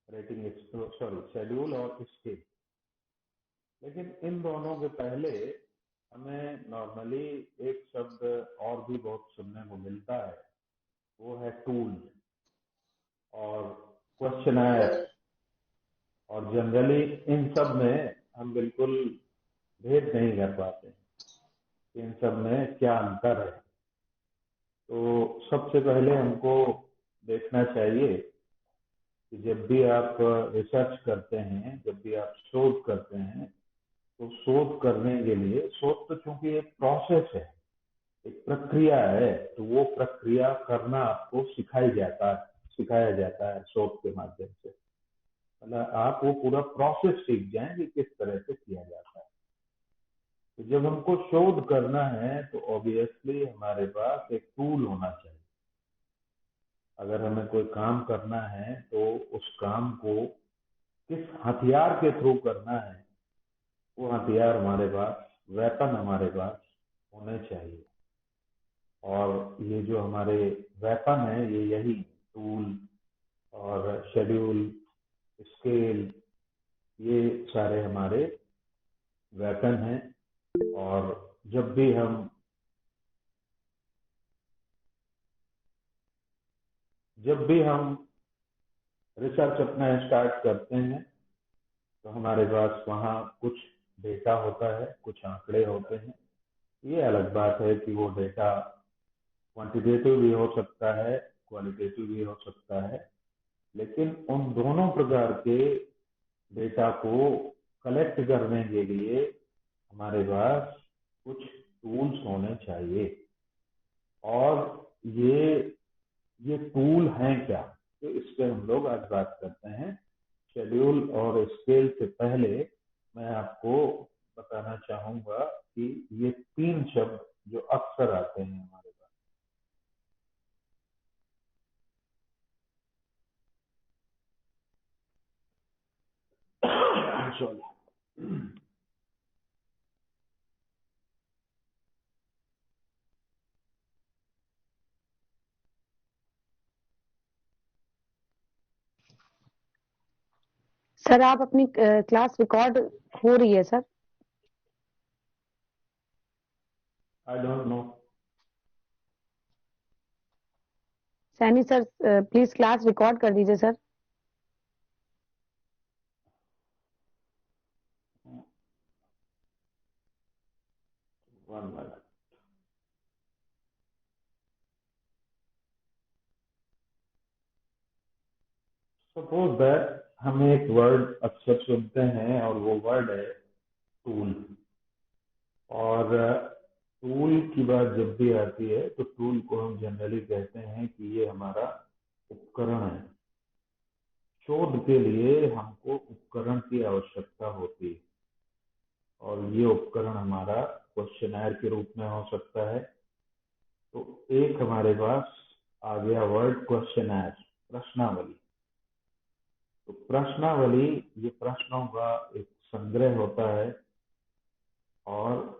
Rating schedule और scale. लेकिन इन दोनों के पहले हमें नॉर्मली एक शब्द और भी बहुत सुनने को मिलता है, वो है टूल और क्वेश्चनर। और जनरली इन सब में हम बिल्कुल भेद नहीं कर पाते इन सब में क्या अंतर है। तो सबसे पहले हमको देखना चाहिए कि जब भी आप रिसर्च करते हैं, जब भी आप शोध करते हैं, तो शोध करने के लिए, शोध तो चूंकि एक प्रोसेस है, एक प्रक्रिया है, तो वो प्रक्रिया करना आपको सिखाया जाता है शोध के माध्यम से। मतलब आप वो पूरा प्रोसेस सीख जाएं कि किस तरह से किया जाता है। तो जब हमको शोध करना है तो ऑब्वियसली हमारे पास एक टूल होना चाहिए। अगर हमें कोई काम करना है तो उस काम को किस हथियार के थ्रू करना है, वो हथियार हमारे पास, वेपन हमारे पास होने चाहिए। और ये जो हमारे वेपन है, ये यही टूल और शेड्यूल, स्केल, ये सारे हमारे वेपन हैं। और जब भी हम रिसर्च अपना स्टार्ट करते हैं तो हमारे पास वहाँ कुछ डेटा होता है, कुछ आंकड़े होते हैं। ये अलग बात है कि वो डेटा क्वांटिटेटिव भी हो सकता है, क्वालिटेटिव भी हो सकता है, लेकिन उन दोनों प्रकार के डेटा को कलेक्ट करने के लिए हमारे पास कुछ टूल्स होने चाहिए। और ये टूल हैं क्या, तो इस पे हम लोग आज बात करते हैं। शेड्यूल और स्केल से पहले मैं आपको बताना चाहूंगा कि ये 3 शब्द जो अक्सर आते हैं हमारे पास। सॉरी। सर आप अपनी क्लास रिकॉर्ड हो रही है sir? I don't know. Saini sir please class record कर दीजिए sir. One minute. Suppose that हम एक वर्ड अक्सर सुनते हैं और वो वर्ड है टूल। और टूल की बात जब भी आती है तो टूल को हम जनरली कहते हैं कि ये हमारा उपकरण है। शोध के लिए हमको उपकरण की आवश्यकता होती है और ये उपकरण हमारा क्वेश्चनर के रूप में हो सकता है। तो एक हमारे पास आ गया वर्ड क्वेश्चनर, प्रश्नावली। तो प्रश्नावली ये प्रश्नों का एक संग्रह होता है। और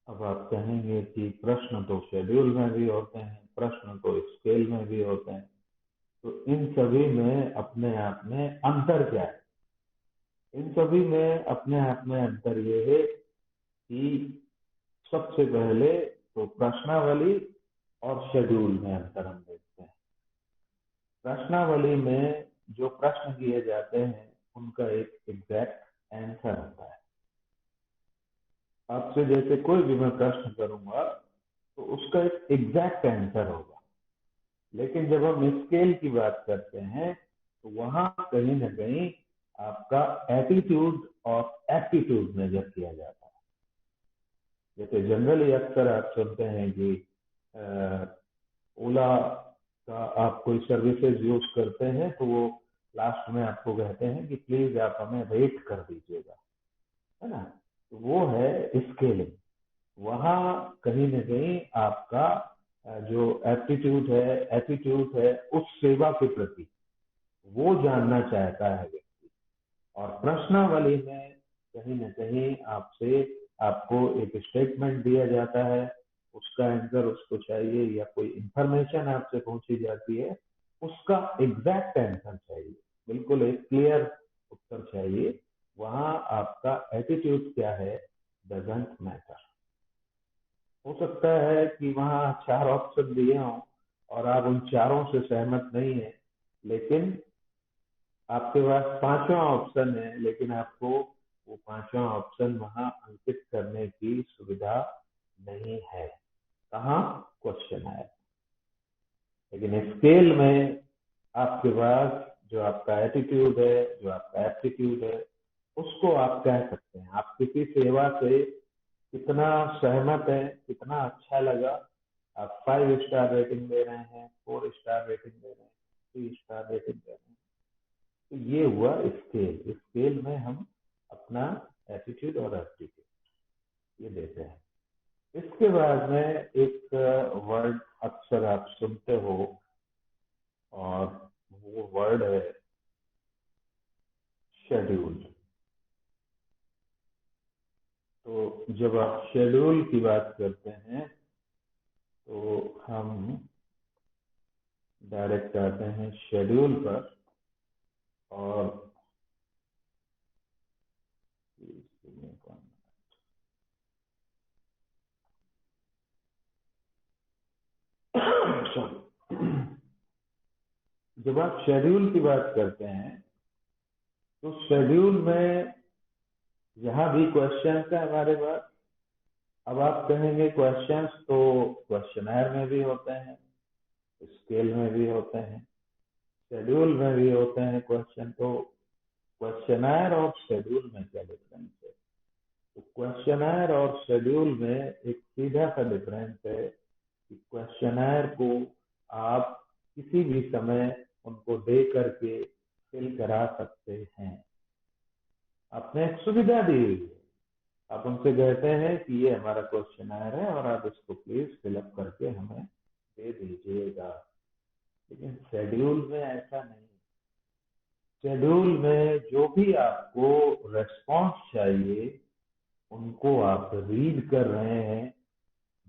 अब आप कहेंगे कि प्रश्न तो शेड्यूल में भी होते हैं, प्रश्न तो स्केल में भी होते हैं, तो इन सभी में अपने आप में अंतर क्या है? इन सभी में अपने आप में अंतर ये है कि सबसे पहले तो प्रश्नावली और शेड्यूल में अंतर हम देखते हैं। प्रश्नावली में जो प्रश्न किए जाते हैं उनका एक एग्जैक्ट आंसर होता है। आपसे जैसे कोई भी मैं प्रश्न करूंगा तो उसका एक एग्जैक्ट आंसर होगा। लेकिन जब हम स्केल की बात करते हैं तो वहां कहीं ना कहीं आपका एटीट्यूड और एप्टीट्यूड मेजर किया जाता है। जैसे जनरली अक्सर आप सुनते हैं कि ओला का आप कोई सर्विसेज यूज करते हैं तो वो लास्ट में आपको कहते हैं कि प्लीज आप हमें रेट कर दीजिएगा, है ना। तो वो है स्केलिंग। वहां कहीं ना कहीं आपका जो एटीट्यूड है उस सेवा के प्रति वो जानना चाहता है व्यक्ति। और प्रश्नावली में कहीं ना कहीं आपको एक स्टेटमेंट दिया जाता है, उसका आंसर उसको चाहिए, या कोई इंफॉर्मेशन आपसे पूछी जाती है उसका एग्जैक्ट आंसर चाहिए, बिल्कुल एक क्लियर उत्तर चाहिए। वहां आपका एटीट्यूड क्या है डजंट मैटर। हो सकता है कि वहां 4 ऑप्शन दिए हों और आप उन चारों से सहमत नहीं है, लेकिन आपके पास 5वां ऑप्शन है, लेकिन आपको वो 5वां ऑप्शन वहां अंकित करने की सुविधा नहीं है। कहाँ? क्वेश्चन है। लेकिन स्केल में आपके पास जो आपका एटीट्यूड है, जो आपका एप्टीट्यूड है, उसको आप कह सकते हैं। आप किसी सेवा से कितना सहमत है, कितना अच्छा लगा। आप 5 स्टार रेटिंग दे रहे हैं, 4 स्टार रेटिंग दे रहे हैं, 3 स्टार रेटिंग दे रहे हैं, तो ये हुआ स्केल। स्केल में हम अपना एटीट्यूड और एप्टीट्यूड ये देते हैं। इसके बाद में एक वर्ड अक्सर आप सुनते हो और वो वर्ड है शेड्यूल। तो जब आप शेड्यूल की बात करते हैं तो हम डायरेक्ट आते हैं शेड्यूल पर। और जब आप शेड्यूल की बात करते हैं तो शेड्यूल में यहाँ भी क्वेश्चंस है हमारे पास। अब आप कहेंगे क्वेश्चंस तो क्वेश्चनर में भी होते हैं, स्केल में भी होते हैं, शेड्यूल में भी होते हैं क्वेश्चन। तो क्वेश्चनर और शेड्यूल में क्या डिफरेंस है? तो क्वेश्चनर और शेड्यूल में एक सीधा सा डिफरेंस है कि क्वेश्चनर को आप किसी भी समय उनको दे करके फिल करा सकते हैं। आपने एक सुविधा दी हुई है, आप उनसे कहते हैं कि ये हमारा क्वेश्चनर है और आप इसको प्लीज फिलअप करके हमें दे दीजिएगा। लेकिन शेड्यूल में ऐसा नहीं। शेड्यूल में जो भी आपको रेस्पॉन्स चाहिए उनको आप रीड कर रहे हैं,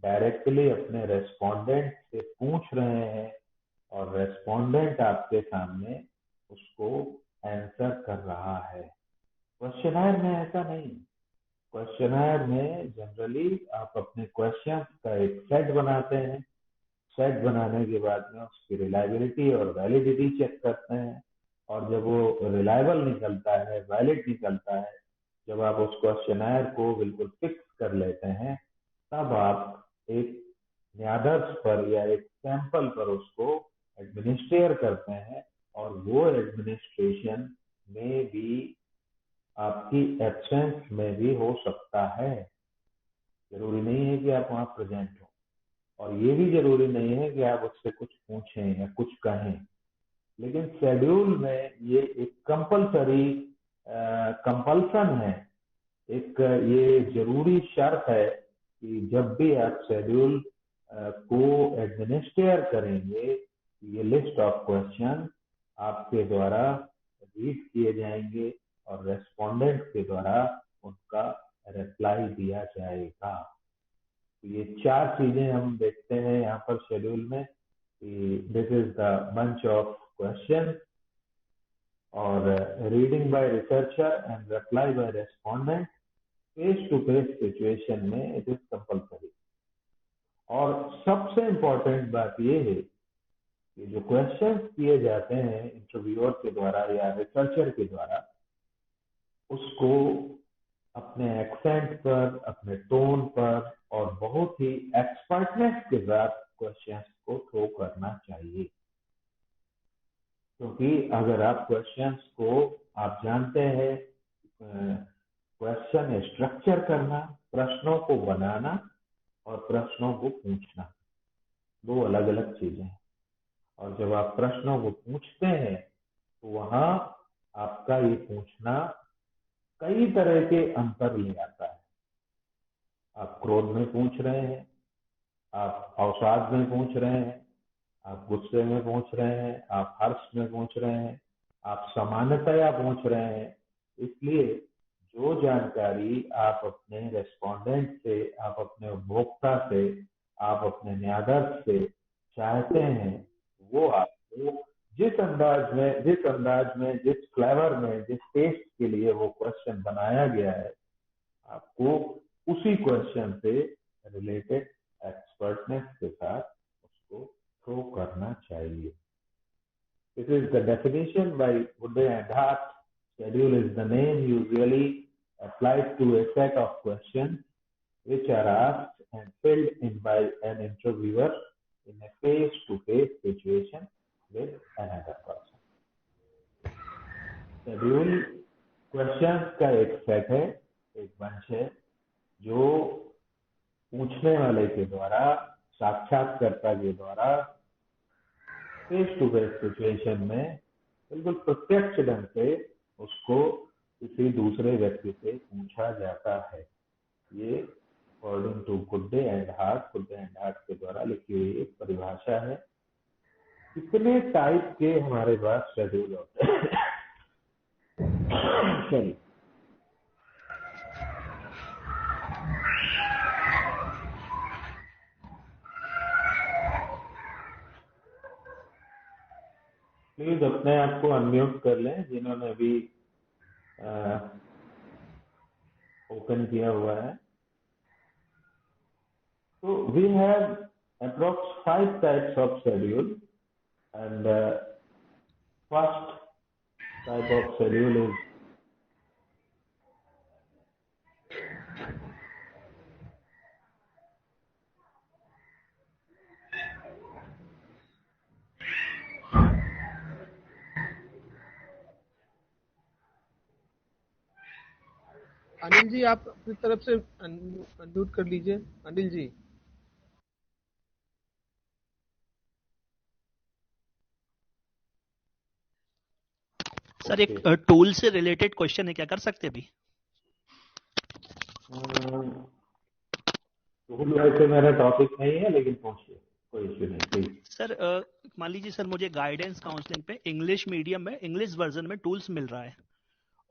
डायरेक्टली अपने रेस्पोंडेंट से पूछ रहे हैं और रेस्पोंडेंट आपके सामने उसको आंसर कर रहा है। क्वेश्चनर में ऐसा नहीं। क्वेश्चनर में जनरली आप अपने क्वेश्चन का एक सेट बनाते हैं। सेट बनाने के बाद में उसकी रिलायबिलिटी और वैलिडिटी चेक करते हैं, और जब वो रिलायबल निकलता है, वैलिड निकलता है, जब आप उस क्वेश्चनर को बिल्कुल फिक्स कर लेते हैं, तब आप एक न्यादर्स पर या एक सैंपल पर उसको एडमिनिस्ट्रेट करते हैं। और वो एडमिनिस्ट्रेशन में भी आपकी एब्सेंस में भी हो सकता है। जरूरी नहीं है कि आप वहां प्रेजेंट हो, और ये भी जरूरी नहीं है कि आप उससे कुछ पूछें या कुछ कहें। लेकिन शेड्यूल में ये एक कंपलसरी कंपल्सन है, एक ये जरूरी शर्त है कि जब भी आप शेड्यूल को एडमिनिस्ट्रेट करेंगे, ये लिस्ट ऑफ क्वेश्चन आपके द्वारा रीड किए जाएंगे और रेस्पोंडेंट के द्वारा उनका रिप्लाई दिया जाएगा। तो ये 4 चीजें हम देखते हैं यहाँ पर शेड्यूल में कि this is the bunch of question, और reading by researcher and reply by respondent face to face situation में इट इज कंपलसरी। और सबसे इम्पोर्टेंट बात यह है कि जो क्वेश्चन किए जाते हैं इंटरव्यूअर के द्वारा या रिसर्चर के द्वारा, उसको अपने एक्सेंट पर, अपने टोन पर और बहुत ही एक्सपर्टनेस के साथ क्वेश्चंस को थ्रो करना चाहिए। क्योंकि अगर आप क्वेश्चंस को आप जानते हैं, क्वेश्चन स्ट्रक्चर करना, प्रश्नों को बनाना और प्रश्नों को पूछना 2 अलग अलग चीजें हैं। और जब आप प्रश्नों को पूछते हैं तो वहां आपका ये पूछना कई तरह के अंतर ले आता है। आप क्रोध में पूछ रहे हैं, आप अवसाद में पूछ रहे हैं, आप गुस्से में पूछ रहे हैं, आप हर्ष में पूछ रहे हैं, आप सामान्यतया पूछ रहे हैं। इसलिए जो जानकारी आप अपने रेस्पोंडेंट से, आप अपने उपभोक्ता से, आप अपने न्यायाधीश से चाहते हैं, वो आपको जिस अंदाज में, जिस फ्लेवर में, जिस टेस्ट के लिए वो क्वेश्चन बनाया गया है, आपको उसी क्वेश्चन से रिलेटेड एक्सपर्टनेस के साथ उसको थ्रो करना चाहिए. This is the definition by Woodward and Hart. Schedule is the name usually applied to a set of questions which are asked and filled in by an interviewer in a face-to-face situation with another person. Schedule questions का एक set है, एक bunch है, जो पूछने वाले के द्वारा, साक्षात्कारकर्ता के द्वारा फेस टू फेस सिचुएशन में बिल्कुल प्रत्यक्ष ढंग से उसको किसी दूसरे व्यक्ति से पूछा जाता है. ये अकॉर्डिंग टू गुड्डे एंड हार्ट के द्वारा लिखी हुई एक परिभाषा है. कितने टाइप के हमारे पास शेड्यूल होते हैं? चलिए, प्लीज अपने आप को अनम्यूट कर लें जिन्होंने अभी ओपन किया हुआ है. So we have approx 5 types of schedule, and first type of schedule is Anil ji, आप अपनी तरफ से अनम्यूट कर लीजिए. अनिल जी. सर, एक टूल से रिलेटेड क्वेश्चन है, क्या कर सकते हैं अभी? टूल वैसे मेरा टॉपिक नहीं है, लेकिन पूछिए, कोई इश्यू नहीं. प्लीज सर, मान लीजिए सर, मुझे गाइडेंस काउंसलिंग पे इंग्लिश मीडियम में, इंग्लिश वर्जन में टूल्स मिल रहा है,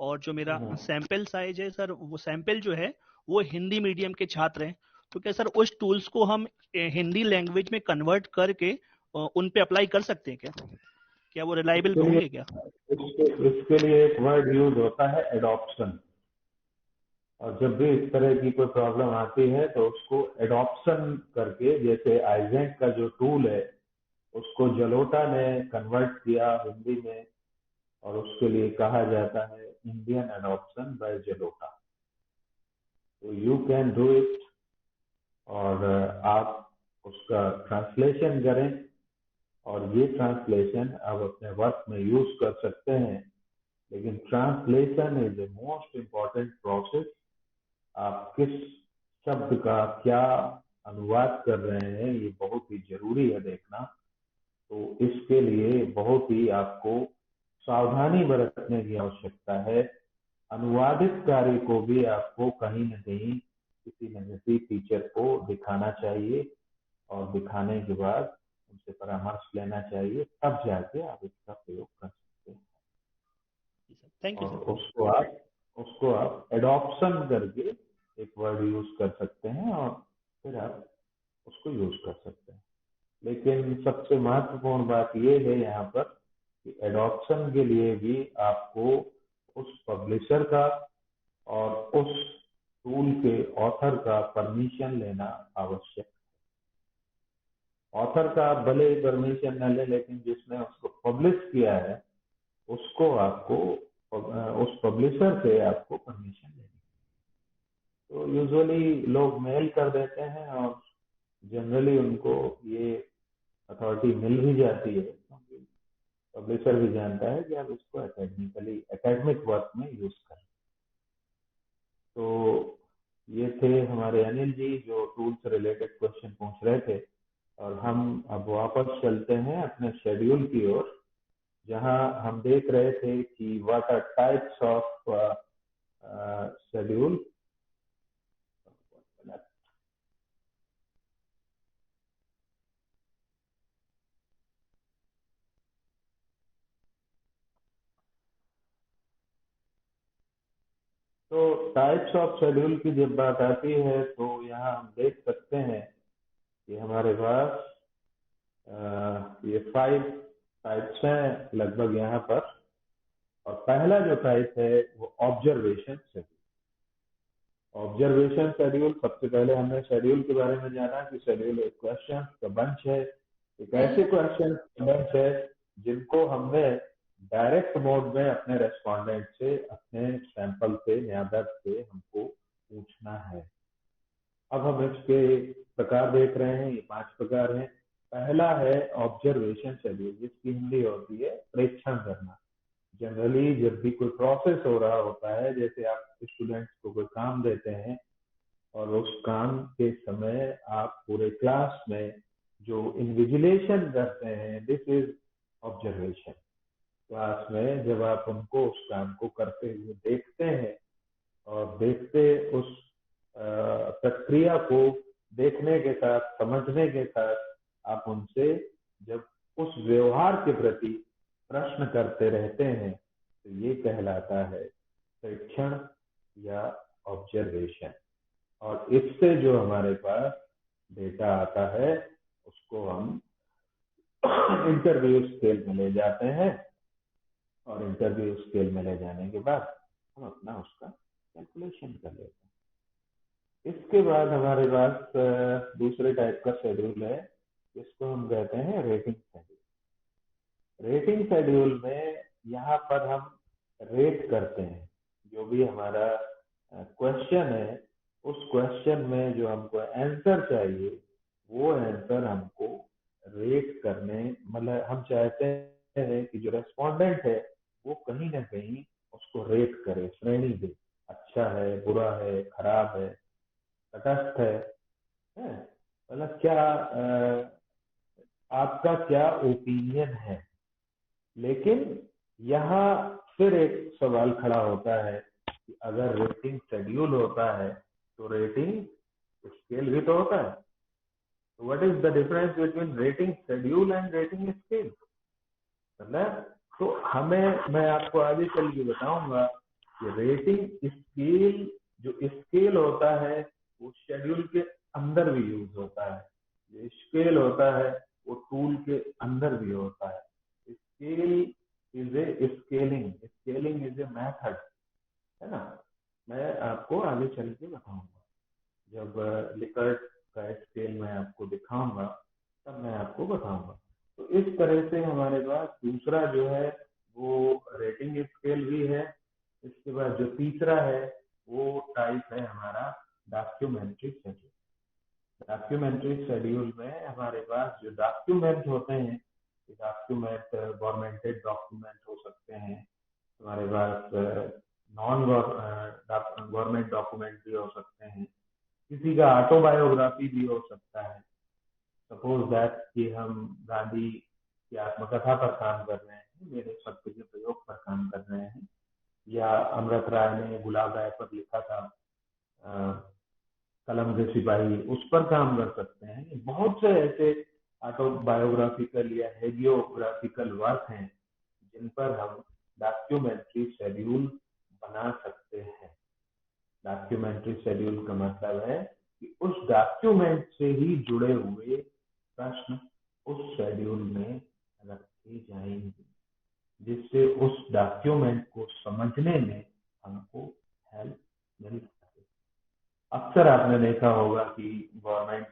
और जो मेरा सैंपल साइज है सर, वो सैंपल जो है वो हिंदी मीडियम के छात्र हैं. तो क्या सर उस टूल्स को हम हिंदी लैंग्वेज में कन्वर्ट करके उन पे अप्लाई कर सकते हैं क्या वो रिलायबल होंगे क्या? इसके लिए एक वर्ड यूज होता है, एडॉप्शन. और जब भी इस तरह की कोई प्रॉब्लम आती है तो उसको एडॉप्शन करके, जैसे आइजेंट का जो टूल है उसको जलोटा ने कन्वर्ट किया हिंदी में, और उसके लिए कहा जाता है इंडियन एडॉप्शन बाय जलोटा. तो यू कैन डू इट, और आप उसका ट्रांसलेशन करें, और ये ट्रांसलेशन आप अपने वर्क में यूज कर सकते हैं. लेकिन translation is a most important process. आप किस शब्द का क्या अनुवाद कर रहे हैं, ये बहुत ही जरूरी है देखना. तो इसके लिए बहुत ही आपको सावधानी बरतने की आवश्यकता है. अनुवादित कार्य को भी आपको कहीं न कहीं किसी न किसी टीचर को दिखाना चाहिए, और दिखाने के बाद उनसे परामर्श लेना चाहिए, तब जाके आप इसका प्रयोग कर सकते हैं. Thank you. और उसको आप एडॉप्शन करके एक वर्ड यूज कर सकते हैं, और फिर आप उसको यूज कर सकते हैं. लेकिन सबसे महत्वपूर्ण बात यह है यहाँ पर कि एडॉप्शन के लिए भी आपको उस पब्लिशर का और उस टूल के ऑथर का परमिशन लेना आवश्यक है. ऑथर का आप भले ही परमिशन न ले, लेकिन जिसने उसको पब्लिश किया है उसको आपको, उस पब्लिशर से आपको परमिशन लेनी है. तो यूजुअली लोग मेल कर देते हैं, और जनरली उनको ये अथॉरिटी मिल भी जाती है, क्योंकि पब्लिशर भी जानता है कि आप इसको एकेडमिक वर्क में यूज करें. तो ये थे हमारे अनिल जी जो टूल से रिलेटेड क्वेश्चन पूछ रहे थे. और हम अब वापस चलते हैं अपने शेड्यूल की ओर, जहां हम देख रहे थे कि what are types of schedule. तो टाइप्स ऑफ शेड्यूल की जब बात आती है तो यहाँ हम देख सकते हैं कि हमारे पास ये 5 टाइप्स हैं लगभग यहाँ पर। और पहला जो टाइप है वो ऑब्जर्वेशन शेड्यूल। ऑब्जर्वेशन शेड्यूल, सबसे पहले हमने शेड्यूल के बारे में जाना कि शेड्यूल एक क्वेश्चन का बंच है, एक ऐसे क्वेश्चन का बंच है जिनको हमने डायरेक्ट मोड में अपने रेस्पोंडेंट से, अपने सैंपल से या वेब से हमको पूछना है। अब हम इसके प्रकार देख रहे हैं, ये 5 प्रकार हैं। पहला है ऑब्जर्वेशन शेड्यूल, जिसकी हिंदी होती है प्रेक्षण करना। जनरली जब भी कोई प्रोसेस हो रहा होता है, जैसे आप स्टूडेंट्स को कोई काम देते हैं और उस काम के समय आप पूरे क्लास में जो इन्विजिलेशन करते हैं, दिस इज ऑब्जर्वेशन। क्लास में जब आप उनको उस काम को करते हुए देखते हैं और देखते उस प्रक्रिया को देखने के साथ, समझने के साथ आप उनसे जब उस व्यवहार के प्रति प्रश्न करते रहते हैं, तो ये कहलाता है प्रेक्षण या ऑब्जर्वेशन। और इससे जो हमारे पास डेटा आता है उसको हम इंटरव्यू स्केल में ले जाते हैं, और इंटरव्यू स्केल में ले जाने के बाद हम अपना उसका कैलकुलेशन कर लेते हैं। इसके बाद हमारे पास दूसरे टाइप का शेड्यूल है, जिसको हम कहते हैं रेटिंग शेड्यूल। रेटिंग शेड्यूल में यहाँ पर हम रेट करते हैं जो भी हमारा क्वेश्चन है, उस क्वेश्चन में जो हमको आंसर चाहिए वो आंसर हमको रेट करने, मतलब हम चाहते हैं कि जो रेस्पोंडेंट है वो कहीं ना कहीं उसको रेट करे, श्रेणी दे, अच्छा है, बुरा है, खराब है, तटस्थ है, मतलब क्या आपका क्या ओपिनियन है। लेकिन यहाँ फिर एक सवाल खड़ा होता है कि अगर रेटिंग शेड्यूल होता है तो रेटिंग स्केल भी तो होता है। तो what is the difference between rating schedule and rating scale? मतलब तो मैं आपको आगे चल के बताऊंगा कि रेटिंग स्केल, जो स्केल होता है वो शेड्यूल के अंदर भी यूज होता है, जो स्केल होता है वो टूल के अंदर भी होता है। Scale is a scaling is a method, है ना। मैं आपको आगे चल के बताऊंगा, जब लिकर्ट का स्केल मैं आपको दिखाऊंगा तब मैं आपको बताऊंगा। तो इस तरह से हमारे पास दूसरा जो है वो रेटिंग स्केल भी है। इसके बाद जो तीसरा है वो टाइप है हमारा डॉक्यूमेंट्री शेड्यूल। डॉक्यूमेंट्री शेड्यूल में हमारे पास जो डॉक्यूमेंट होते हैं, डॉक्यूमेंट गवर्नमेंटेड डॉक्यूमेंट हो सकते हैं, हमारे पास नॉन गवर्नमेंट डॉक्यूमेंट भी हो सकते हैं, किसी का ऑटोबायोग्राफी भी हो सकता है। सपोज दैट कि हम गांधी की आत्मकथा पर काम कर रहे हैं, मेरे सत्य के प्रयोग पर काम कर रहे हैं, या अमृत राय ने गुलाब राय पर लिखा था कलम के सिपाही, उस पर काम कर सकते हैं। बहुत से ऐसे ऑटोबायोग्राफिकल या हेजियोग्राफिकल वर्क हैं जिन पर हम डॉक्यूमेंट्री शेड्यूल बना सकते हैं। डॉक्यूमेंट्री शेड्यूल का मतलब है कि उस डॉक्यूमेंट से ही जुड़े हुए प्रश्न उस शेड्यूल में रखे जाएंगे, जिससे उस डॉक्यूमेंट को समझने में हमको हेल्प मिल सके। अक्सर आपने देखा होगा कि गवर्नमेंट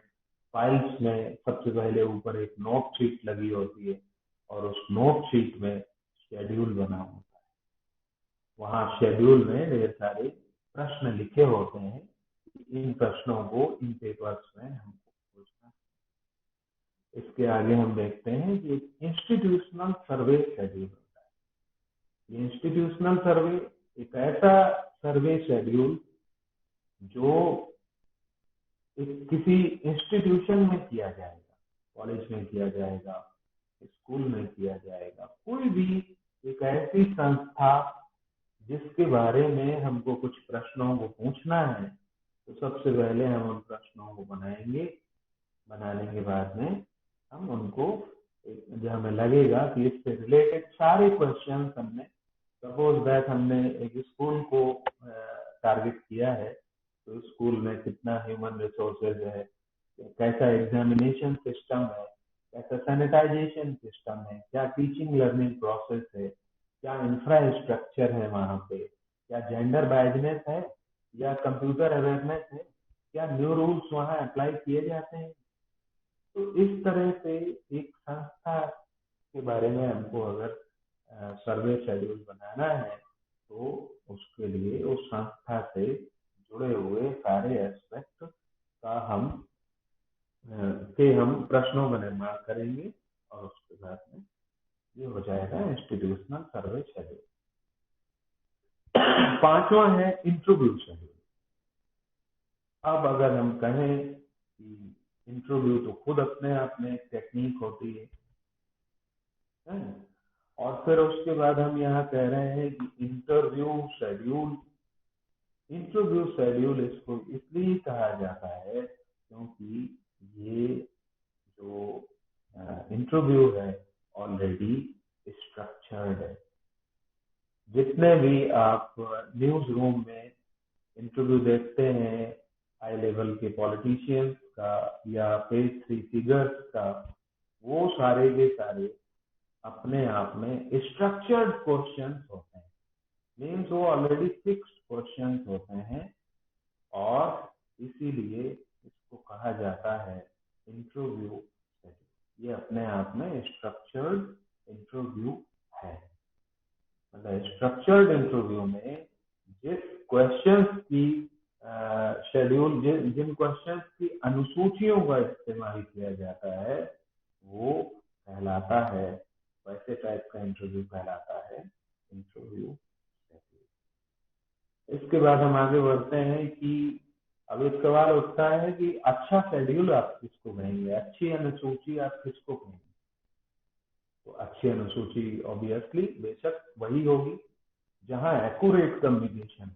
फाइल्स में सबसे पहले ऊपर एक नोट शीट लगी होती है और उस नोट शीट में शेड्यूल बना होता है। वहां शेड्यूल में ढेर सारे प्रश्न लिखे होते हैं। इन प्रश्नों को इन पेपर्स में हमको पूछना। इसके आगे हम देखते हैं कि इंस्टीट्यूशनल सर्वे शेड्यूल होता है। ये इंस्टीट्यूशनल सर्वे एक ऐसा सर्वे शेड्यूल जो किसी इंस्टीट्यूशन में किया जाएगा, कॉलेज में किया जाएगा, स्कूल में किया जाएगा, कोई भी एक ऐसी संस्था जिसके बारे में हमको कुछ प्रश्नों को पूछना है, तो सबसे पहले हम उन प्रश्नों को बनाएंगे। बनाने के बाद में हम उनको, जो हमें लगेगा कि इससे रिलेटेड सारे क्वेश्चन हमने, सपोज दैट हमने एक स्कूल को टारगेट किया है, तो स्कूल में कितना ह्यूमन रिसोर्सेज है, कैसा एग्जामिनेशन सिस्टम है, कैसा सैनिटाइजेशन सिस्टम है, क्या टीचिंग लर्निंग प्रोसेस है, क्या इंफ्रास्ट्रक्चर है वहाँ पे, क्या जेंडर बायजनेस है या कंप्यूटर अवेयरनेस है, क्या न्यू रूल्स वहाँ अप्लाई किए जाते हैं। तो इस तरह से एक संस्था के बारे में हमको अगर सर्वे शेड्यूल बनाना है तो उसके लिए उस संस्था से जुड़े हुए सारे एस्पेक्ट का हम प्रश्नों का निर्माण करेंगे और उसके बाद में ये हो जाएगा इंस्टीट्यूशनल सर्वे शेड्यूल। पांचवा है इंटरव्यू शेड्यूल। अब अगर हम कहें कि इंटरव्यू तो खुद अपने आप में टेक्निक होती है, और फिर उसके बाद हम यहाँ कह रहे हैं कि इंटरव्यू शेड्यूल इसको इसलिए कहा जाता है क्योंकि ये जो इंटरव्यू है ऑलरेडी स्ट्रक्चर्ड है। जितने भी आप न्यूज रूम में इंटरव्यू देखते हैं हाई लेवल के पॉलिटिशियंस का या पेज 3 फिगर्स का, वो सारे के सारे अपने आप में स्ट्रक्चर्ड क्वेश्चंस होते हैं, मीन्स वो ऑलरेडी फिक्स्ड क्वेश्चंस होते हैं और इसीलिए इसको कहा जाता है इंटरव्यू। ये अपने आप में स्ट्रक्चर्ड इंटरव्यू है। मतलब स्ट्रक्चर्ड इंटरव्यू में जिस क्वेश्चंस की शेड्यूल जिन क्वेश्चंस की अनुसूचियों का इस्तेमाल किया जाता है वो कहलाता है, वैसे टाइप का इंटरव्यू कहलाता है इंटरव्यू। इसके बाद हम आगे बढ़ते हैं कि अब एक सवाल उठता है कि अच्छा शेड्यूल आप किसको कहेंगे, अच्छी अनुसूची आप किसको कहेंगे। तो अच्छी अनुसूची ऑब्वियसली बेशक वही होगी जहां एक्यूरेट कम्युनिकेशन।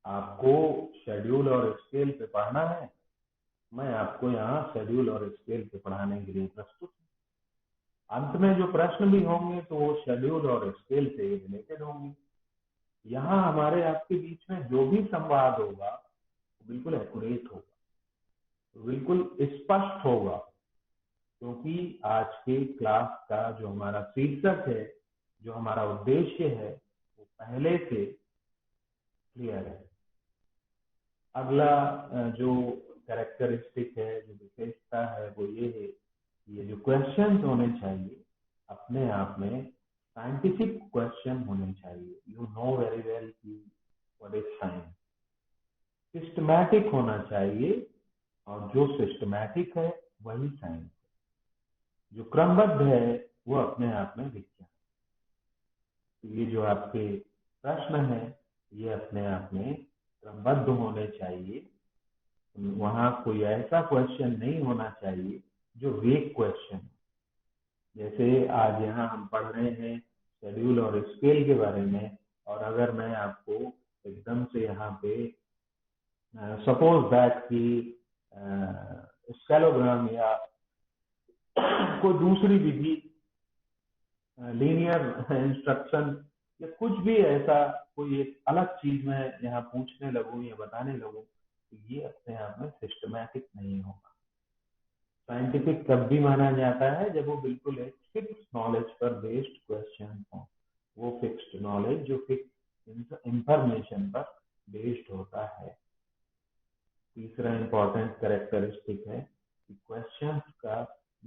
आपको शेड्यूल और स्केल पे पढ़ना है, मैं आपको यहाँ शेड्यूल और स्केल पे पढ़ाने के लिए प्रस्तुत हूँ। अंत में जो प्रश्न भी होंगे तो वो शेड्यूल और स्केल से रिलेटेड होंगे। यहाँ हमारे आपके बीच में जो भी संवाद होगा वो बिल्कुल एक्यूरेट होगा, बिल्कुल स्पष्ट होगा, क्योंकि आज के क्लास का जो हमारा शीर्षक है, जो हमारा उद्देश्य है, वो पहले से क्लियर है। अगला जो कैरेक्टरिस्टिक है, जो विशेषता है, वो ये है कि ये जो क्वेश्चंस होने चाहिए अपने आप में साइंटिफिक क्वेश्चन होने चाहिए। यू नो वेरी वेल कि व्हाट इज साइंस। सिस्टमैटिक होना चाहिए और जो सिस्टमैटिक है वही साइंस है। जो क्रमबद्ध है वो अपने आप में विज्ञान। ये जो आपके प्रश्न है ये अपने आप में क्रमबद्ध होने चाहिए। वहां कोई ऐसा क्वेश्चन नहीं होना चाहिए जो वेग क्वेश्चन। जैसे आज यहाँ हम पढ़ रहे हैं शेड्यूल और स्केल के बारे में, और अगर मैं आपको एकदम से यहाँ पे सपोज दैट कि स्केलोग्राम या कोई दूसरी विधि, लीनियर इंस्ट्रक्शन या कुछ भी ऐसा कोई एक अलग चीज मैं यहाँ पूछने लगूं या बताने लगूं, तो ये अपने आप में सिस्टमैटिक नहीं होगा। साइंटिफिक तब भी माना जाता है जब वो बिल्कुल एक फिक्स नॉलेज पर बेस्ड क्वेश्चन हो। वो फिक्स्ड नॉलेज जो फिक्स इंफॉर्मेशन पर बेस्ड होता है। तीसरा इंपॉर्टेंट कैरेक्टरिस्टिक है कि क्वेश्चंस का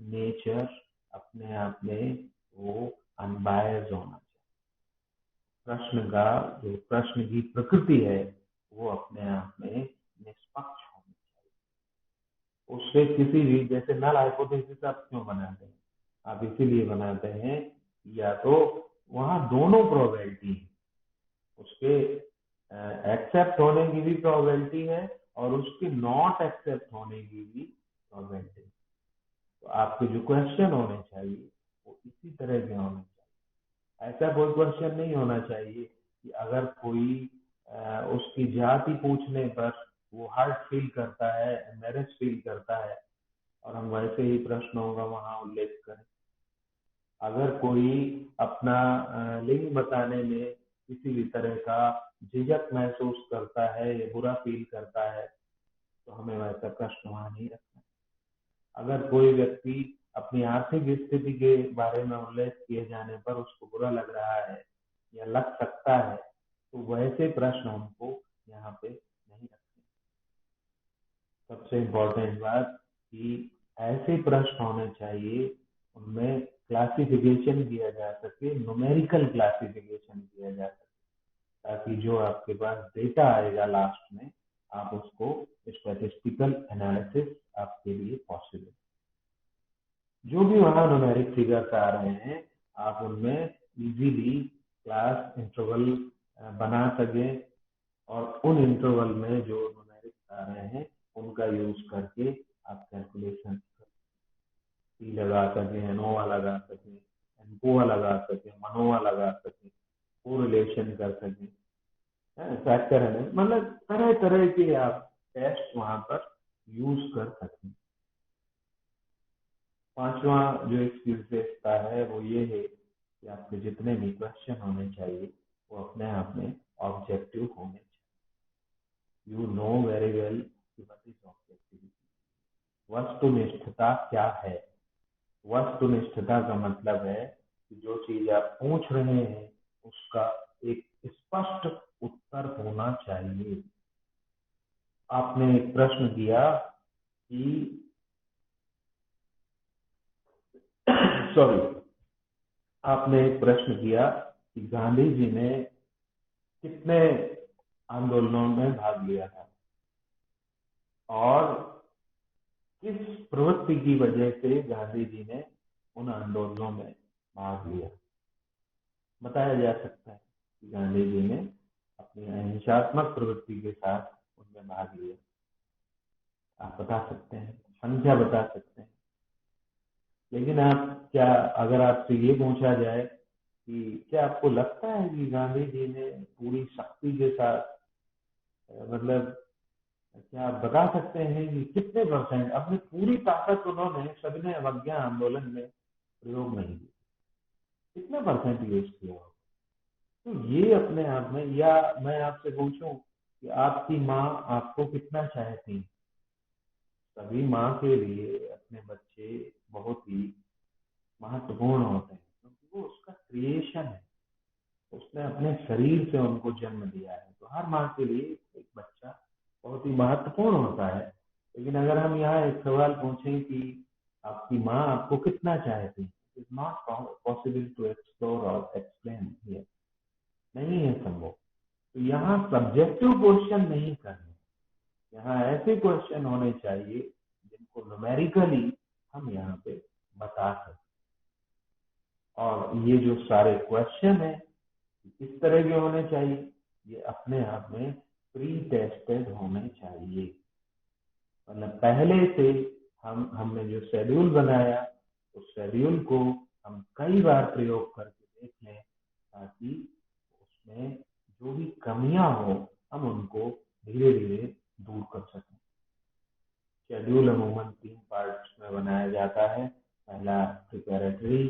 नेचर अपने आप में वो अनबायस्ड होना चाहिए। प्रश्न की प्रकृति है वो अपने आप में निष्पक्ष होनी चाहिए। उससे किसी भी, जैसे नल हाइपोथेसिस आप क्यों बनाते हैं, आप इसीलिए बनाते हैं या तो वहां दोनों प्रोबेबिलिटी है, उसके एक्सेप्ट होने की भी प्रोबेबिलिटी है और उसके नॉट एक्सेप्ट होने की भी प्रोबेबिलिटी। तो आपके जो क्वेश्चन होने चाहिए वो इसी तरह के होने चाहिए। ऐसा कोई क्वेश्चन नहीं होना चाहिए कि अगर कोई उसकी जाति पूछने पर वो हर्ट फील करता है, एम्बैरेस फील करता है और हम वैसे ही प्रश्नों का वहां उल्लेख करें। अगर कोई अपना लिंग बताने में किसी भी तरह का झिझक महसूस करता है या बुरा फील करता है तो हमें वैसा प्रश्न वहां नहीं रखना। अगर कोई व्यक्ति अपनी आर्थिक स्थिति के बारे में उल्लेख किए जाने पर उसको बुरा लग रहा है या लग सकता है, तो वैसे प्रश्न हमको यहाँ पे नहीं रखने। सबसे इम्पोर्टेंट बात कि ऐसे प्रश्न होने चाहिए उनमें क्लासिफिकेशन किया जा सके, न्यूमेरिकल क्लासिफिकेशन किया जा सके, ताकि जो आपके पास डेटा आएगा लास्ट में आप उसको स्टैटिस्टिकल एनालिसिस आपके लिए पॉसिबल। जो भी वहां न्यूमेरिक फिगर्स आ रहे हैं आप उनमें इजीली क्लास इंटरवल बना सके और उन इंटरवल में जो न्यूमेरिक आ रहे हैं उनका यूज करके आप कैलकुलेशन सी लगा सके, एनोवा लगा सके, एनकोवा लगा सके, मनोवा लगा सके, कोरिलेशन कर सके, फैक्टर है, मतलब तरह तरह के आप टेस्ट वहां पर यूज कर सकते हैं। पांचवा जो इसकी विशेषता है वो ये है कि आपके जितने भी क्वेश्चन होने चाहिए वो अपने आप में ऑब्जेक्टिव होने चाहिए। You know very well what is objectivity. वस्तुनिष्ठता क्या है? वस्तुनिष्ठता का मतलब है कि जो चीज आप पूछ रहे हैं उसका एक स्पष्ट उत्तर होना चाहिए। आपने एक प्रश्न किया कि आपने एक प्रश्न किया कि गांधी जी ने कितने आंदोलनों में भाग लिया था और किस प्रवृत्ति की वजह से गांधी जी ने उन आंदोलनों में भाग लिया। बताया जा सकता है कि गांधी जी ने अपनी अहिंसात्मक प्रवृत्ति के साथ उनमें भाग लिया। आप बता सकते हैं, संख्या बता सकते हैं। लेकिन आप क्या, अगर आपसे ये पूछा जाए कि क्या आपको लगता है कि गांधी जी ने पूरी शक्ति के साथ, मतलब क्या आप बता सकते हैं कि कितने परसेंट अपनी पूरी ताकत उन्होंने सविनय अवज्ञा आंदोलन में प्रयोग नहीं किया, कितने परसेंट यूज किया? तो ये अपने आप में, या मैं आपसे पूछूं कि आपकी माँ आपको कितना चाहती? सभी माँ के लिए अपने बच्चे बहुत ही महत्वपूर्ण होते हैं क्योंकि वो उसका क्रिएशन है, उसने अपने शरीर से उनको जन्म दिया है। तो हर माँ के लिए एक बच्चा बहुत ही महत्वपूर्ण होता है। लेकिन अगर हम यहाँ एक सवाल पूछें कि आपकी माँ आपको कितना चाहती, it is not possible to explore और एक्सप्लेन हियर, नहीं है संभव। तो यहाँ सब्जेक्टिव क्वेश्चन नहीं करने, यहाँ ऐसे क्वेश्चन होने चाहिए जिनको न्यूमेरिकली हम यहाँ पे बता सकें। और ये जो सारे क्वेश्चन है किस तरह के होने चाहिए, ये अपने आप में प्री टेस्टेड होने चाहिए। मतलब पहले से हमने जो शेड्यूल बनाया उस शेड्यूल को हम कई बार प्रयोग करके देख लें ताकि उसमें जो भी कमियां हो हम उनको धीरे धीरे दूर कर सकें। शेड्यूल अमूमन 3 पार्ट्स में बनाया जाता है। पहला प्रिपेरेटरी,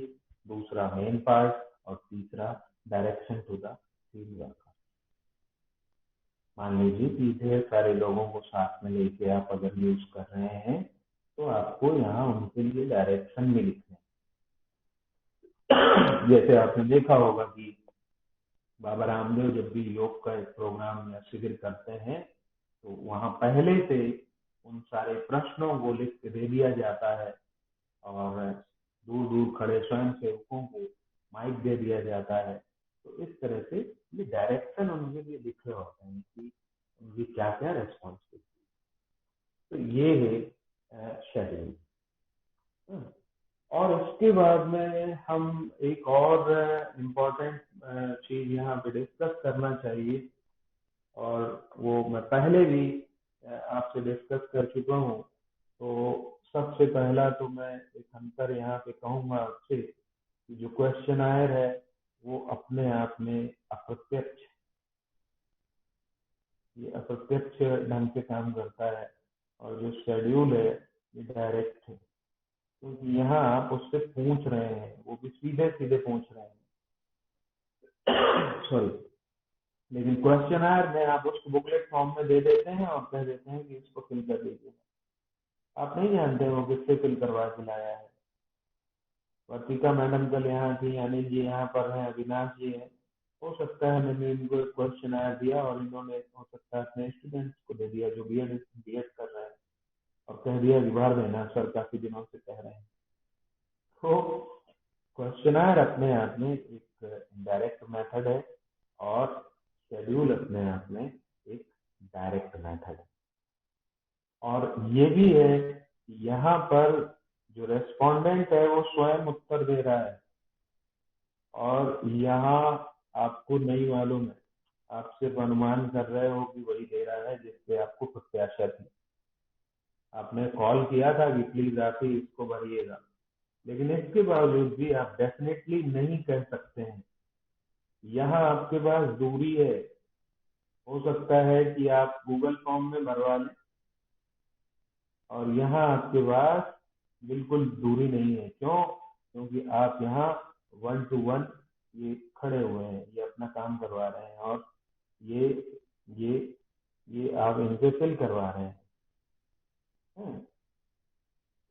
दूसरा मेन पार्ट और तीसरा direction to the field work. मान लीजिए कि ढेर सारे लोगों को साथ में लेके आप अगर यूज कर रहे हैं तो आपको यहाँ उनके लिए डायरेक्शन भी लिखने। जैसे आपने देखा होगा कि बाबा रामदेव जब भी योग का एक प्रोग्राम या शिविर करते हैं तो वहां पहले से उन सारे प्रश्नों को लिख के दे दिया जाता है और दूर दूर खड़े स्वयं सेवकों को माइक दे दिया जाता है। तो इस तरह से ये डायरेक्शन उनके लिए लिखे होते हैं कि उनकी क्या क्या रेस्पॉन्सिबिलिटी। तो ये है शेड्यूल। और उसके बाद में हम एक और इम्पोर्टेंट चीज यहाँ पे डिस्कस करना चाहिए, और वो मैं पहले भी आपसे डिस्कस कर चुका हूँ। तो सबसे पहला तो मैं एक अंतर यहाँ पे कहूँगा आपसे कि जो क्वेश्चनायर है वो अपने आप में अप्रत्यक्ष, ये अप्रत्यक्ष ढंग से काम करता है, और जो शेड्यूल है ये डायरेक्ट है क्योंकि यहाँ आप उससे पूछ रहे हैं, वो भी सीधे सीधे पूछ रहे हैं। सॉरी, लेकिन क्वेश्चनायर में आप उसको बुकलेट फॉर्म में दे देते हैं और कह देते हैं कि इसको फिल कर दीजिए। आप नहीं जानते वो किससे फिल करवा के लाया है, वर्तिका मैडम कल यहाँ थी, अनिल जी यहाँ पर हैं, अविनाश जी हैं। हो सकता है मैंने इनको एक क्वेश्चन आया दिया और इन्होंने हो सकता है अपने स्टूडेंट्स को दे दिया जो बीएड कर रहे हैं, और कह दिया कि भर देना सर, काफी दिनों से कह रहे हैं। तो क्वेश्चनर अपने आप में एक डायरेक्ट मेथड है और शेड्यूल अपने आप में एक डायरेक्ट मेथड है। और ये भी है कि यहाँ पर जो रेस्पोंडेंट है वो स्वयं उत्तर दे रहा है, और यहाँ आपको नहीं मालूम है, आप सिर्फ अनुमान कर रहे हो कि वही दे रहा है जिससे आपको प्रत्याशा थी। आपने कॉल किया था कि प्लीज आप ही इसको भरिएगा, लेकिन इसके बावजूद भी आप डेफिनेटली नहीं कह सकते हैं। यहाँ आपके पास दूरी है, हो सकता है कि आप गूगल फॉर्म में भरवा लें, और यहाँ आपके पास बिल्कुल दूरी नहीं है। क्यों? क्योंकि आप यहाँ 1 to 1 ये खड़े हुए हैं, ये अपना काम करवा रहे हैं, और ये आप इनसे फिल करवा रहे हैं।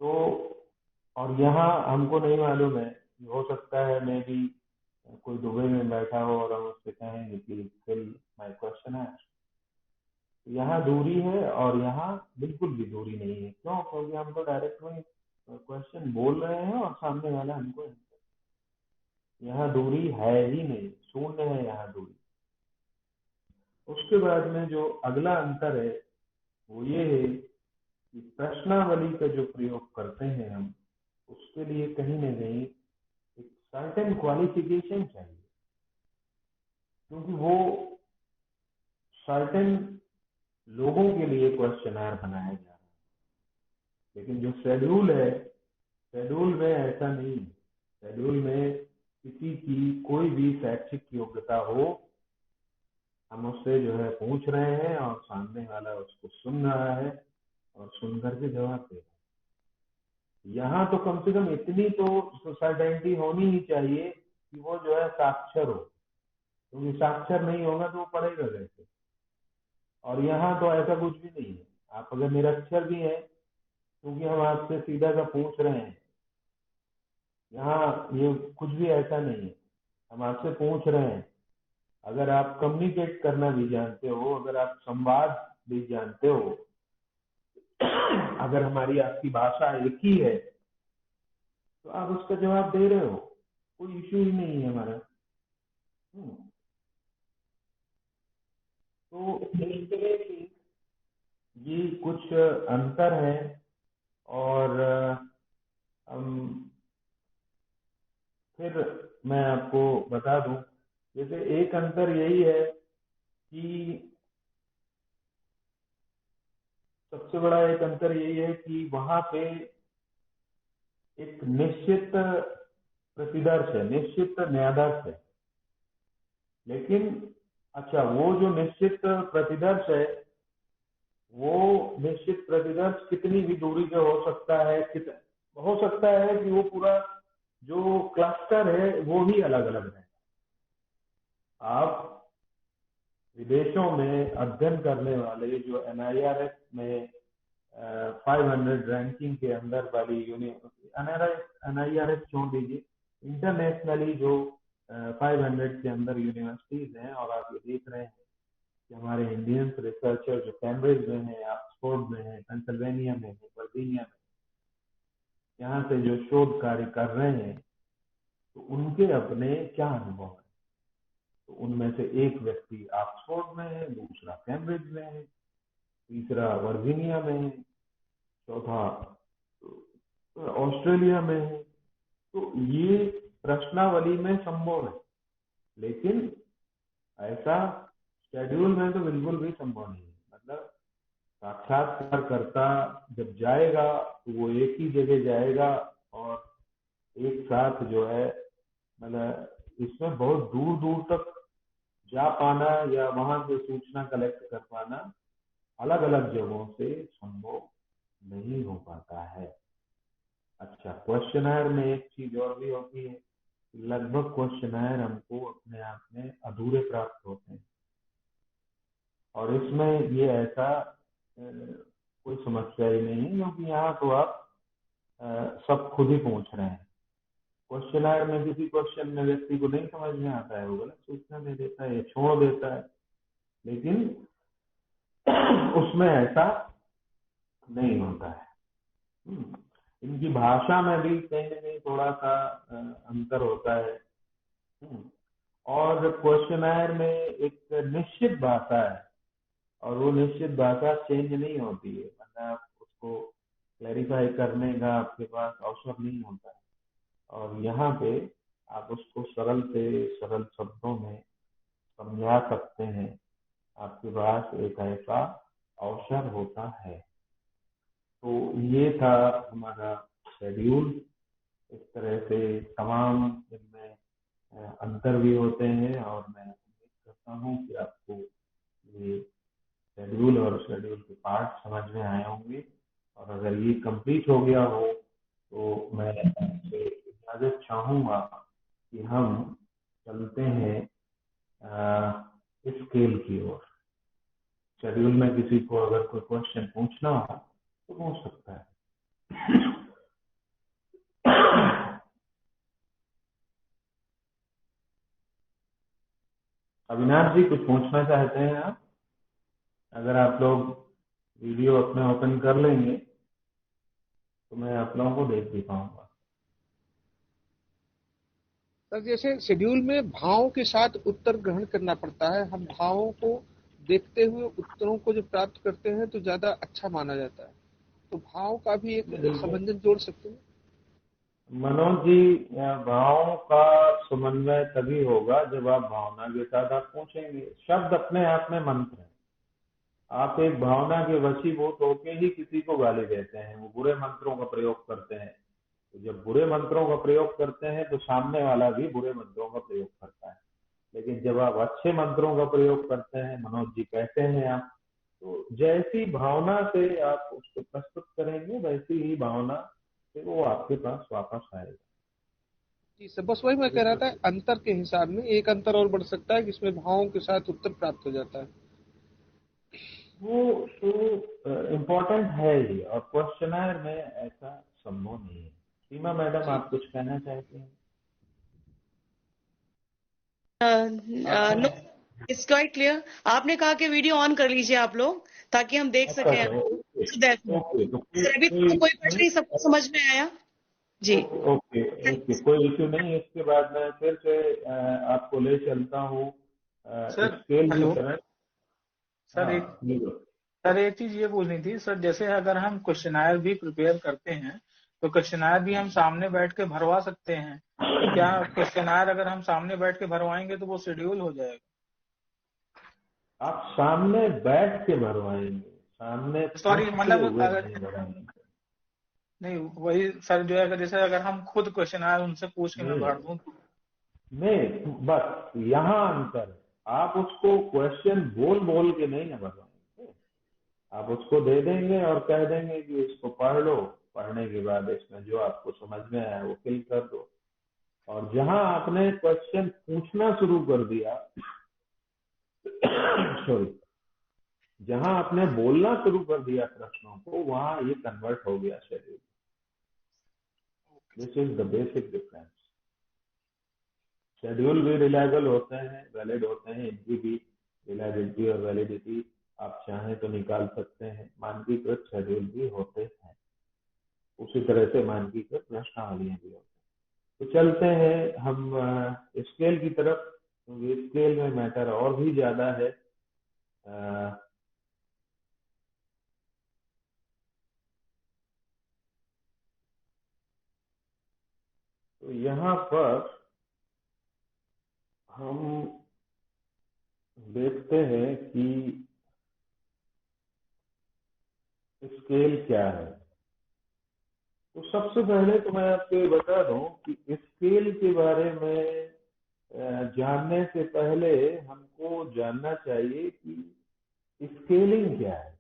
तो और यहाँ हमको नहीं मालूम है, हो सकता है मैं भी कोई दुबई में बैठा हो और हम उससे कहेंगे कि फिल माय क्वेश्चन है। यहाँ दूरी है और यहाँ बिल्कुल भी दूरी नहीं है। क्यों? क्योंकि हम तो डायरेक्ट में क्वेश्चन बोल रहे हैं और सामने वाला हमको, यहाँ दूरी है ही नहीं, शून्य है यहाँ दूरी। उसके बाद में जो अगला अंतर है वो ये है कि प्रश्नावली का जो प्रयोग करते हैं हम, उसके लिए कहीं ना कहीं एक सर्टेन क्वालिफिकेशन चाहिए, क्योंकि वो सर्टेन लोगों के लिए क्वेश्चनर बनाया जा रहा है। लेकिन जो शेड्यूल है, शेड्यूल में ऐसा नहीं है। शेड्यूल में किसी की कोई भी शैक्षिक योग्यता हो, हम उससे जो है पूछ रहे हैं और सामने वाला उसको सुन रहा है और सुन करके जवाब दे रहा है। यहाँ तो कम से कम इतनी तो सर्टेनिटी होनी ही चाहिए कि वो जो है साक्षर हो, क्योंकि साक्षर नहीं होगा तो वो पढ़ेगा कैसे। और यहाँ तो ऐसा कुछ भी नहीं है। आप अगर निरक्षर भी हैं, क्योंकि हम आपसे सीधा सा पूछ रहे हैं, यहाँ ये कुछ भी ऐसा नहीं है, हम आपसे पूछ रहे हैं। अगर आप कम्युनिकेट करना भी जानते हो, अगर आप संवाद भी जानते हो, अगर हमारी आपकी भाषा एक ही है, तो आप उसका जवाब दे रहे हो, कोई इश्यू ही नहीं है हमारा। तो इस तरह की ये कुछ अंतर है। और फिर मैं आपको बता दूं, जैसे एक अंतर यही है कि सबसे बड़ा एक अंतर यही है कि वहां पे एक निश्चित प्रतिदर्श है, निश्चित न्यायादर्श है। लेकिन अच्छा, वो जो निश्चित प्रतिदर्श है, वो निश्चित प्रतिदर्श कितनी भी दूरी पे हो सकता है, हो सकता है कि वो पूरा जो क्लस्टर है वो ही अलग अलग है। आप विदेशों में अध्ययन करने वाले जो NIRF में 500 रैंकिंग के अंदर वाली NIRF छोड़ दीजिए, इंटरनेशनली जो 500 के अंदर यूनिवर्सिटीज हैं, और आप ये देख रहे हैं कि हमारे इंडियन रिसर्चर जो कैम्ब्रिज में है, ऑक्सफोर्ड में है, पेंसिल्वेनिया में है, वर्जीनिया में, यहाँ से जो शोध कार्य कर रहे हैं, तो उनके अपने क्या अनुभव है। तो उनमें से एक व्यक्ति ऑक्सफोर्ड में है, दूसरा कैम्ब्रिज में है, तीसरा वर्जीनिया में है, चौथा ऑस्ट्रेलिया में है। तो ये प्रश्नावली में संभव है, लेकिन ऐसा शेड्यूल में तो बिल्कुल भी संभव नहीं है। मतलब साक्षात्कारकर्ता जब जाएगा तो वो एक ही जगह जाएगा और एक साथ जो है, मतलब इसमें बहुत दूर दूर तक जा पाना या वहां से सूचना कलेक्ट कर पाना अलग अलग जगहों से संभव नहीं हो पाता है। अच्छा, क्वेश्चनर में एक चीज और भी होती है, लगभग क्वेश्चनर हमको अपने आप में अधूरे प्राप्त होते हैं, और इसमें ये ऐसा कोई समस्या ही नहीं है, क्योंकि यहाँ तो आप सब खुद ही पूछ रहे हैं। क्वेश्चनर में किसी क्वेश्चन में व्यक्ति को नहीं समझ में आता है, वो गलत सूचना दे देता है, छोड़ देता है, लेकिन उसमें ऐसा नहीं होता है। इनकी भाषा में भी कहीं ना कहीं थोड़ा सा अंतर होता है। और क्वेश्चनर में एक निश्चित भाषा है और वो निश्चित भाषा चेंज नहीं होती है, मतलब उसको क्लैरिफाई करने का आपके पास अवसर नहीं होता है। और यहाँ पे आप उसको सरल से सरल शब्दों में समझा सकते हैं, आपके पास एक ऐसा अवसर होता है। तो ये था हमारा शेड्यूल। इस तरह से तमाम इनमें अंतर भी होते हैं और मैं उम्मीद करता हूँ कि आपको ये शेड्यूल और शेड्यूल के पार्ट समझ में आए होंगे। और अगर ये कंप्लीट हो गया हो तो मैं आपसे इजाजत चाहूँगा कि हम चलते हैं स्केल की ओर। शेड्यूल में किसी को अगर कोई क्वेश्चन पूछना हो तो पूछ सकता है। अविनाश जी कुछ पूछना चाहते हैं आप? अगर आप लोग वीडियो अपने ओपन कर लेंगे तो मैं आप लोगों को देख भी पाऊंगा। सर जैसे शेड्यूल में भावों के साथ उत्तर ग्रहण करना पड़ता है, हम भावों को देखते हुए उत्तरों को जो प्राप्त करते हैं तो ज्यादा अच्छा माना जाता है, तो भाव का भी एक संबंधन जोड़ सकते हैं। मनोज जी, भावों का समन्वय तभी होगा जब आप भावना के साथ आप पूछेंगे। शब्द अपने आप में मंत्र है। आप एक भावना के वशीभूत होके ही किसी को गाली देते हैं, वो बुरे मंत्रों का प्रयोग करते हैं। तो जब बुरे मंत्रों का प्रयोग करते हैं तो सामने वाला भी बुरे मंत्रों का प्रयोग करता है। लेकिन जब आप अच्छे मंत्रों का प्रयोग करते हैं, मनोज जी कहते हैं आप, तो जैसी भावना से आप उसको प्रस्तुत करेंगे वैसी ही भावना से वो आपके पास वापस आएगा। जी सर, बस वही मैं कह रहा था, अंतर के हिसाब में एक अंतर और बढ़ सकता है कि इसमें भावों के साथ उत्तर प्राप्त हो जाता है। वो तो इम्पोर्टेंट है ही, और क्वेश्चनर में ऐसा संभव नहीं है। सीमा मैडम, आप कुछ कहना चाहते हैं? No, it's quite clear. आपने कहा कि वीडियो ऑन कर लीजिए आप लोग ताकि हम देख सकें। ओके, तो अभी तो कोई क्वेश्चन नहीं, सबको समझ में आया जी? ओके, कोई इश्यू नहीं। इसके बाद मैं फिर से आपको ले चलता हूँ स्केल की तरह। सर एक चीज ये बोलनी थी सर, जैसे अगर हम क्वेश्चनायर भी प्रिपेयर करते हैं तो क्वेश्चनायर भी हम सामने बैठ के भरवा सकते हैं। तो क्या क्वेश्चनायर अगर हम सामने बैठ के भरवाएंगे तो वो शेड्यूल हो जाएगा? आप सामने बैठ के भरवाएंगे, सामने सॉरी मतलब भरवाएंगे। नहीं, वही सर जो है, जैसे अगर हम खुद क्वेश्चनायर उनसे पूछ के मैं भर दूं तो नहीं, बस यहाँ अंतर है। आप उसको क्वेश्चन बोल बोल के नहीं ना भरवाएंगे, आप उसको दे देंगे और कह देंगे कि इसको पढ़ लो, पढ़ने के बाद इसमें जो आपको समझ में आया वो फिल कर दो। और जहां आपने क्वेश्चन पूछना शुरू कर दिया सॉरी, जहां आपने बोलना शुरू कर दिया प्रश्नों को, वहां ये कन्वर्ट हो गया schedule. This is the basic difference. Schedule भी रिलायबल होते हैं, वैलिड होते हैं, इनकी भी रिलायबिलिटी और वैलिडिटी आप चाहें तो निकाल सकते हैं। मानकीकृत शेड्यूल भी होते हैं, उसी तरह से मानकीकृत प्रश्नावलियां भी होती हैं। तो चलते हैं हम स्केल की तरफ, क्योंकि स्केल में मैटर और भी ज्यादा है। तो यहाँ पर हम देखते हैं कि स्केल क्या है। तो सबसे पहले तो मैं आपको ये बता दूं कि स्केल के बारे में जानने से पहले हमको जानना चाहिए कि स्केलिंग क्या है।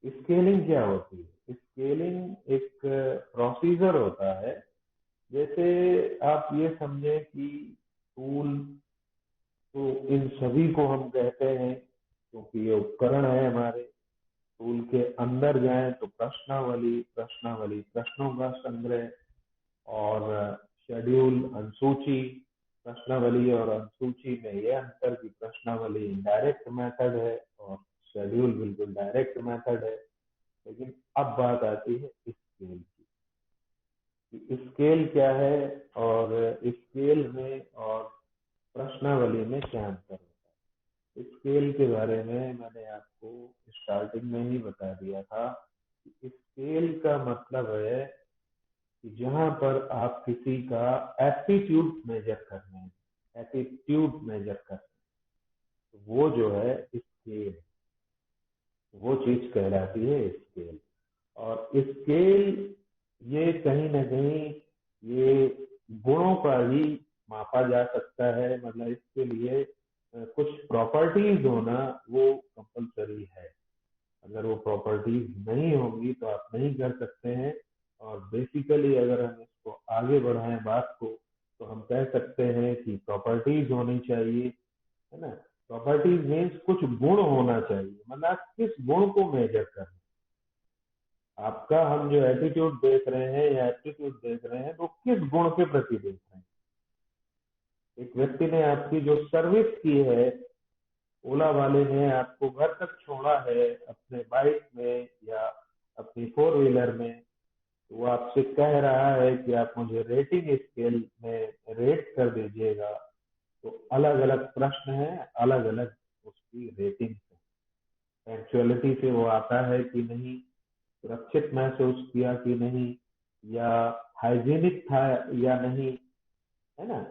स्केलिंग क्या होती है? स्केलिंग एक प्रोसीजर होता है। जैसे आप ये समझे कि टूल, तो इन सभी को हम कहते हैं क्योंकि ये उपकरण है हमारे। टूल के अंदर जाए तो प्रश्नावली, प्रश्नावली प्रश्नों का संग्रह, और शेड्यूल, अनुसूची, प्रश्नावली और अनुसूची में ये अंतर कि प्रश्नावली इनडायरेक्ट मेथड है और शेड्यूल बिल्कुल डायरेक्ट मेथड है। लेकिन अब बात आती है स्केल की। स्केल क्या है और स्केल में और प्रश्नावली में क्या अंतर है। स्केल के बारे में मैंने आपको स्टार्टिंग में ही बता दिया था कि स्केल का मतलब है कि जहां पर आप किसी का एप्टीट्यूड मेजर कर रहे हैं, एटीट्यूड मेजर कर रहे हैं, तो वो जो है स्केल, वो चीज कहलाती है स्केल। और स्केल ये कहीं ना कहीं ये गुणों का ही मापा जा सकता है, मतलब इसके लिए कुछ प्रॉपर्टीज होना वो कंपलसरी है। अगर वो प्रॉपर्टीज नहीं होंगी तो आप नहीं कर सकते हैं। और बेसिकली अगर हम इसको आगे बढ़ाएं बात को, तो हम कह सकते हैं कि प्रॉपर्टीज होनी चाहिए, है ना। प्रॉपर्टीज मीन्स कुछ गुण होना चाहिए, मतलब आप किस गुण को मेजर कर रहे हैं। आपका हम जो एटीट्यूड देख रहे हैं या एप्टीट्यूड देख रहे हैं तो किस गुण के प्रति देख रहे हैं। एक व्यक्ति ने आपकी जो सर्विस की है, ओला वाले ने आपको घर तक छोड़ा है अपने बाइक में या अपनी 4 व्हीलर में, तो वो आपसे कह रहा है कि आप मुझे रेटिंग स्केल में रेट कर दीजिएगा। तो अलग अलग प्रश्न है, अलग अलग उसकी रेटिंग है। पंक्चुअलिटी से वो आता है कि नहीं, सुरक्षित महसूस किया कि नहीं, या हाइजीनिक था या नहीं, है ना,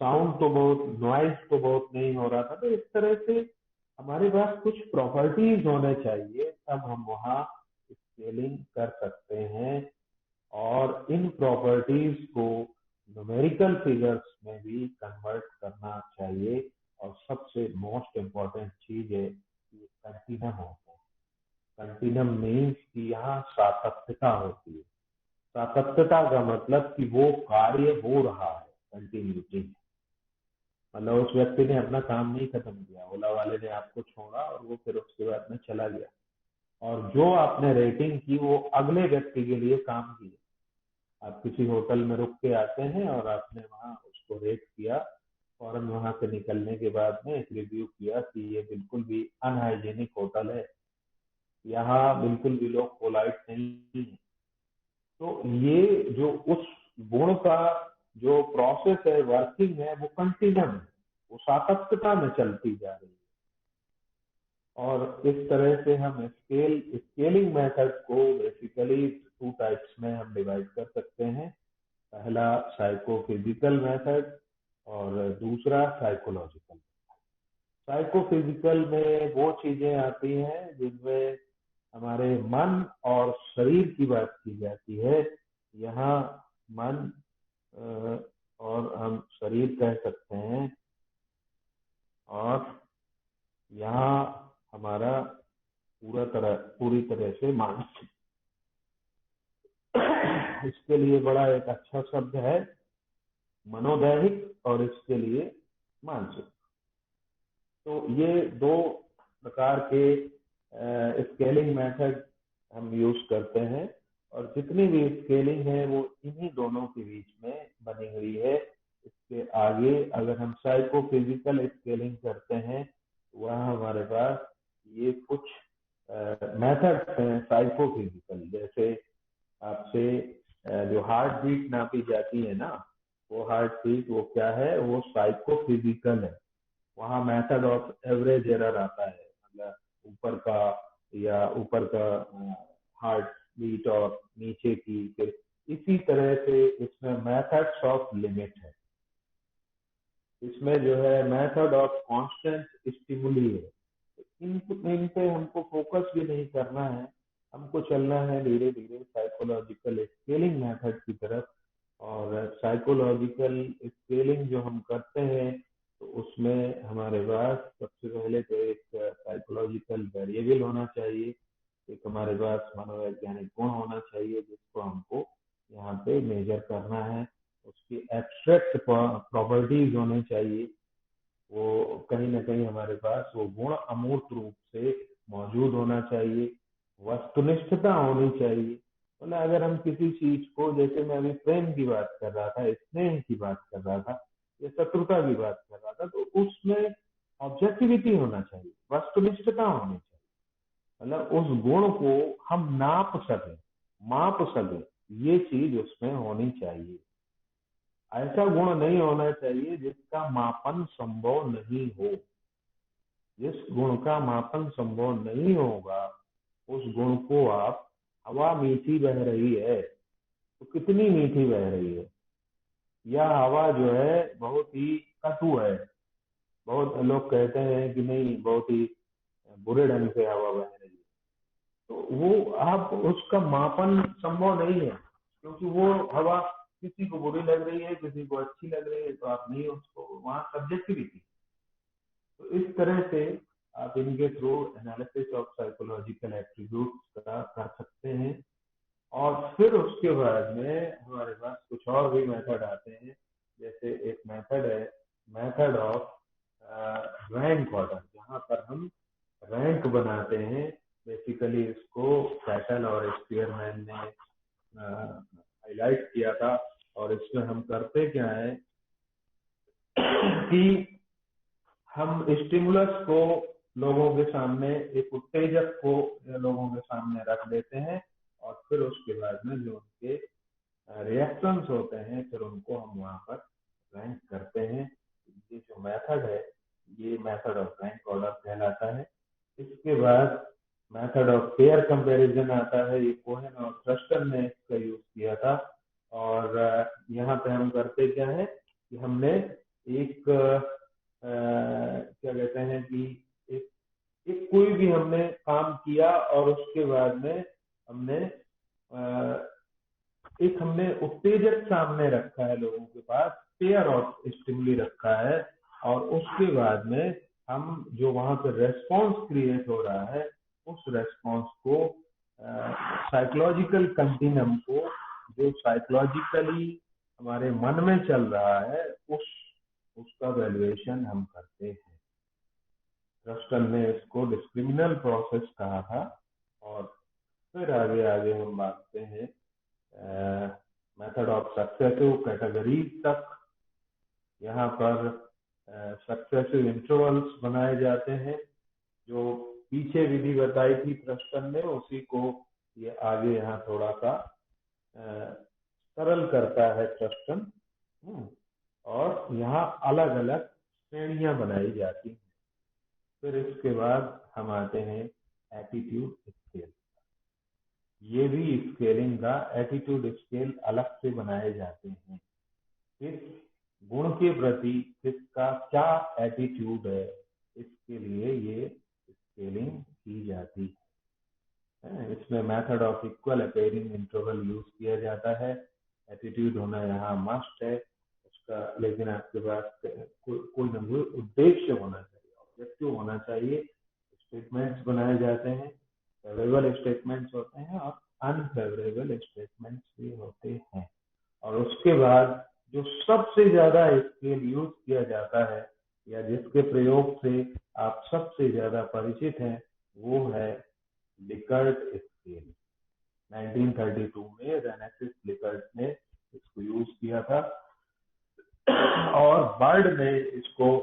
साउंड तो बहुत, नॉइज तो बहुत नहीं हो रहा था। तो इस तरह से हमारे पास कुछ प्रॉपर्टीज होने चाहिए, तब हम वहाँ स्केलिंग कर सकते हैं। और इन प्रॉपर्टीज को न्यूमेरिकल फिगर्स में भी कन्वर्ट करना चाहिए। और सबसे मोस्ट इम्पोर्टेंट चीज है कि कंटिन्यूम होता है। कंटिन्यूम मीन्स कि यहाँ सातत्यता होती है। सातत्यता का मतलब कि वो कार्य हो रहा है, कंटिन्यूटी। मतलब उस व्यक्ति ने अपना काम नहीं खत्म किया, ओला वाले ने आपको छोड़ा और वो फिर उसके बाद में चला गया, और जो आपने रेटिंग की वो अगले व्यक्ति के लिए काम की। आप किसी होटल में रुक के आते हैं और आपने वहाँ उसको रेट किया, फौरन वहां से निकलने के बाद में एक रिव्यू किया कि ये बिल्कुल भी अनहाइजीनिक होटल है, यहाँ बिल्कुल भी लोग पोलाइट नहीं है। तो ये जो उस गुण का जो प्रोसेस है, वर्किंग है, वो कंटिन्यूम है, वो सातत्यता में चलती जा रही है। और इस तरह से हम स्केलिंग मेथड को बेसिकली 2 टाइप्स में हम डिवाइड कर सकते हैं। पहला साइकोफिजिकल मेथड और दूसरा साइकोलॉजिकल। साइकोफिजिकल में वो चीजें आती हैं जिनमें हमारे मन और शरीर की बात की जाती है। यहाँ मन और हम शरीर कह सकते हैं, और यहाँ हमारा पूरी तरह से मानसिक। इसके लिए बड़ा एक अच्छा शब्द है मनोदैहिक, और इसके लिए मानसिक। तो ये 2 प्रकार के स्केलिंग मेथड हम यूज करते हैं, और जितनी भी स्केलिंग है वो इन्हीं दोनों के बीच में बनी हुई है। इसके आगे अगर हम साइकोफिजिकल स्केलिंग करते हैं, वहाँ हमारे पास ये कुछ मेथड हैं साइकोफिजिकल। जैसे आपसे जो हार्ट बीट नापी जाती है ना, वो हार्ट बीट वो क्या है, वो साइकोफिजिकल है। वहाँ मेथड ऑफ एवरेज एरर आता है, मतलब ऊपर का हार्ट बीट और नीचे की। फिर इसी तरह से इसमें मेथड्स ऑफ लिमिट है। इसमें जो है मेथड ऑफ कांस्टेंट स्टिमुली है। इन पे हमको फोकस भी नहीं करना है, हमको चलना है धीरे धीरे साइकोलॉजिकल स्केलिंग मेथड की तरफ। और साइकोलॉजिकल स्केलिंग जो हम करते हैं, तो उसमें हमारे पास सबसे पहले तो एक साइकोलॉजिकल वेरिएबल होना चाहिए, एक हमारे पास मनोवैज्ञानिक गुण होना चाहिए जिसको हमको यहाँ पे मेजर करना है। उसकी एब्स्ट्रैक्ट प्रॉपर्टीज होने चाहिए, वो कहीं ना कहीं हमारे पास वो गुण अमूर्त रूप से मौजूद होना चाहिए। वस्तुनिष्ठता होनी चाहिए, मतलब अगर हम किसी चीज को, जैसे मैं अभी प्रेम की बात कर रहा था, स्नेह की बात कर रहा था, या शत्रुता की बात कर रहा था, तो उसमें ऑब्जेक्टिविटी होना चाहिए, वस्तुनिष्ठता होनी चाहिए। मतलब उस गुण को हम नाप सकें, माप सकें, ये चीज उसमें होनी चाहिए। ऐसा गुण नहीं होना चाहिए जिसका मापन संभव नहीं हो। जिस गुण का मापन संभव नहीं होगा, उस गुण को आप, हवा मीठी बह रही है तो कितनी मीठी बह रही है, या हवा जो है बहुत ही कटु है, बहुत लोग कहते हैं कि नहीं बहुत ही बुरे ढंग से हवा बह रही है, तो वो आप उसका मापन संभव नहीं है, क्योंकि वो हवा किसी को बुरी लग रही है, किसी को अच्छी लग रही है, तो आप नहीं उसको, वहां सब्जेक्टिविटी। तो इस तरह से आप इनके through analysis of psychological attributes कर सकते हैं। और फिर उसके बाद में हमारे पास कुछ और भी मेथड आते हैं। जैसे एक मेथड है, मेथड ऑफ रैंक ऑर्डर, जहाँ पर हम रैंक बनाते हैं। बेसिकली इसको पैटल और स्पीयरमैन ने हाईलाइट किया था। और इसमें हम करते क्या है कि हम स्टिमुलस को लोगों के सामने, एक उत्तेजक को लोगों के सामने रख देते हैं, और फिर उसके बाद में जो उनके रिएक्शंस होते हैं, फिर उनको हम वहां पर रैंक करते हैं। ये जो मेथड है, ये मेथड ऑफ रैंक ऑर्डर कहलाता है। इसके बाद मेथड ऑफ पेयर कंपैरिजन आता है। ये कोहेन और थ्रस्टन ने इसका यूज किया था। और यहाँ पे हम करते क्या है कि हमने एक क्या कहते हैं कि एक कोई भी हमने काम किया, और उसके बाद में हमने एक हमने उत्तेजक सामने रखा है लोगों के पास, पेयर ऑफ स्टिमुली रखा है, और उसके बाद में हम जो वहां पर रेस्पॉन्स क्रिएट हो रहा है, उस रेस्पॉन्स को, साइकोलॉजिकल कंटिन्यूम को, जो साइकोलॉजिकली हमारे मन में चल रहा है, उसका वैल्यूएशन हम करते हैं। थ्रस्टन ने इसको डिस्क्रिमिनल प्रोसेस कहा था। और फिर आगे आगे हम बांटते हैं मेथड ऑफ सक्सेसिव कैटेगरीज तक। यहाँ पर सक्सेसिव इंटरवल्स बनाए जाते हैं। जो पीछे विधि बताई थी थ्रस्टन ने, उसी को ये आगे यहाँ थोड़ा सा सरल करता है थ्रस्टन। और यहाँ अलग अलग श्रेणियां बनाई जाती हैं। फिर इसके बाद हम आते हैं एटीट्यूड स्केल। ये भी स्केलिंग का एटीट्यूड स्केल अलग से बनाए जाते हैं। किस गुण के प्रति किसका क्या एटीट्यूड है, इसके लिए ये स्केलिंग की जाती है। इसमें method of equal appearing interval use किया जाता है। एटीट्यूड होना यहाँ मस्ट है उसका, लेकिन आपके पास कोई ना कोई उद्देश्य होना चाहिए, ऑब्जेक्टिव होना चाहिए। स्टेटमेंट्स बनाए जाते हैं, फेवरेबल स्टेटमेंट्स होते हैं और अनफेवरेबल स्टेटमेंट्स भी होते हैं। और उसके बाद जो सबसे ज्यादा स्केल यूज किया जाता है, या जिसके प्रयोग से आप सबसे ज्यादा परिचित हैं, वो है लिकर्ट स्केल। 1932 में रेनेसिस लिकर्ट ने इसको यूज किया था, और बर्ड ने इसको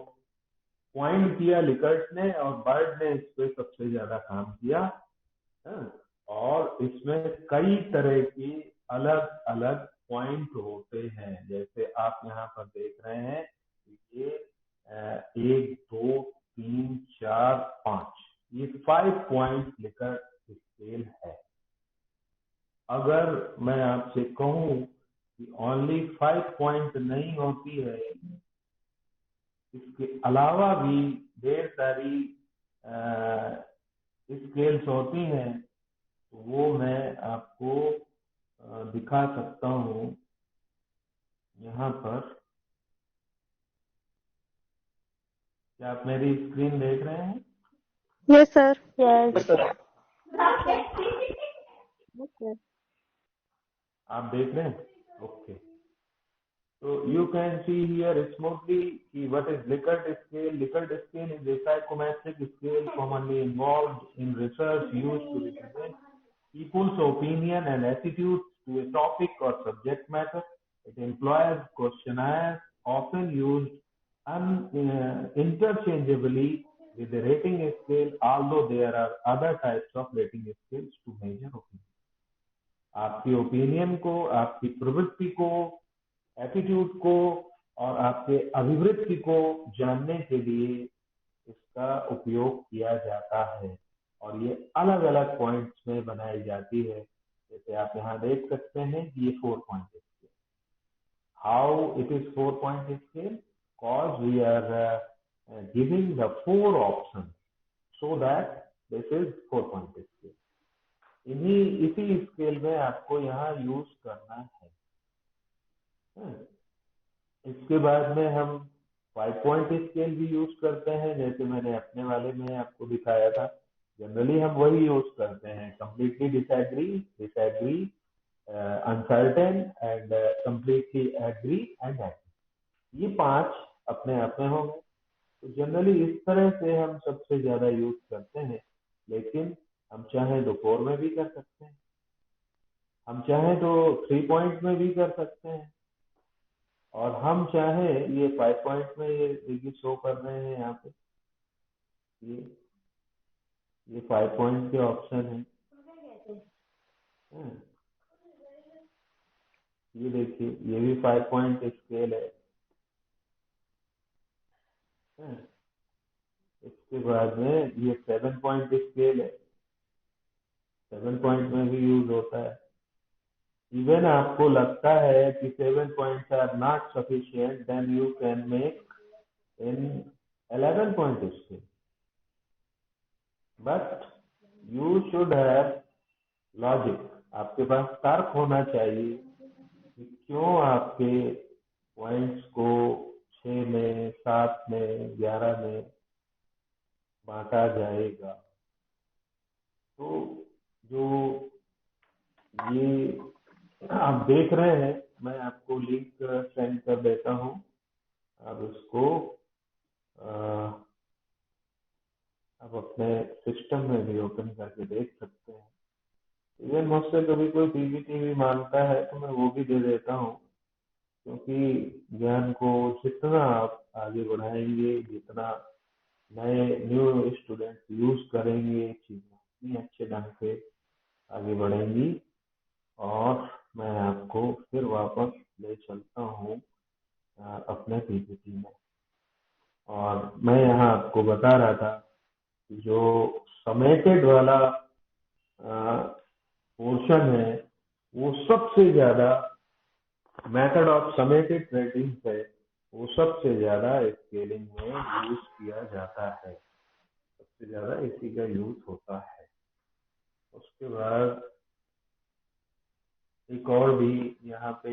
पॉइंट किया, लिकर्ट ने, और बर्ड ने इस पे सबसे ज्यादा काम किया। और इसमें कई तरह की अलग अलग पॉइंट होते हैं। जैसे आप यहाँ पर देख रहे हैं, ये 1 2 3 4 5, ये 5 पॉइंट लिकर्ट स्केल है। अगर मैं आपसे कहूं कि ओनली 5 पॉइंट नहीं होती है, इसके अलावा भी ढेर सारी स्केल्स होती हैं, तो वो मैं आपको दिखा सकता हूं यहाँ पर। क्या आप मेरी स्क्रीन देख रहे हैं? Yes, sir. Yes. Yes, sir. आप देख रहे हैं? Okay. So you can see here smoothly what is Likert scale. Likert scale is a psychometric scale commonly involved in research used to represent people's opinion and attitude to a topic or subject matter. It employs questionnaires often used interchangeably with the rating scale, although there are other types of rating scales to measure opinion. आपकी opinion को, आपकी प्रवृत्ति को, attitude को और आपके अभिवृत्ति को जानने के लिए इसका उपयोग किया जाता है और ये अलग अलग पॉइंट्स में बनाई जाती है। जैसे आप यहाँ देख सकते हैं कि ये 4 point scale. How it is 4 point scale? Cause we are giving the 4 options so that this is 4 point scale. इसी स्केल में आपको यहाँ यूज करना है। इसके बाद में हम 5 पॉइंट स्केल भी यूज करते हैं, जैसे मैंने अपने वाले में आपको दिखाया था। जनरली हम वही यूज करते हैं, completely disagree, uncertain and completely agree and agree. ये 5 अपने आप में हो गए। तो जनरली इस तरह से हम सबसे ज्यादा यूज करते हैं, लेकिन हम चाहें तो 4 में भी कर सकते हैं, हम चाहें तो 3 पॉइंट में भी कर सकते हैं, और हम चाहें ये 5 पॉइंट में ये शो कर रहे हैं यहाँ पे, ये 5 पॉइंट के ऑप्शन है। ये देखिए, ये भी 5 पॉइंट स्केल है। इसके बाद में ये 7 पॉइंट स्केल है, 7 पॉइंट में भी यूज होता है। इवन आपको लगता है कि 7 points are not sufficient, then you can make in 11 point scale, but you should have logic. आपके पास तर्क होना चाहिए कि क्यों आपके पॉइंट्स को 6 में, 7 में, 11 में बांटा जाएगा। तो जो ये आप देख रहे हैं, मैं आपको लिंक सेंड कर देता हूं, आप इसको आप अपने सिस्टम में भी ओपन करके देख सकते हैं। इवन मुझसे कभी कोई पीपीटी भी मांगता है तो मैं वो भी दे देता हूँ, क्योंकि ज्ञान को जितना आप आगे बढ़ाएंगे, जितना नए न्यू स्टूडेंट यूज करेंगे, चीजें उतनी अच्छे ढंग से आगे बढ़ेंगी। और मैं आपको फिर वापस ले चलता हूँ अपने पीपीटी में, और मैं यहाँ आपको बता रहा था कि जो समेटेड वाला पोर्शन है वो सबसे ज्यादा, मेथड ऑफ समेटेड रेटिंग है, वो सबसे ज्यादा स्केलिंग में यूज किया जाता है, सबसे ज्यादा इसी का यूज होता है। उसके बाद एक और भी यहाँ पे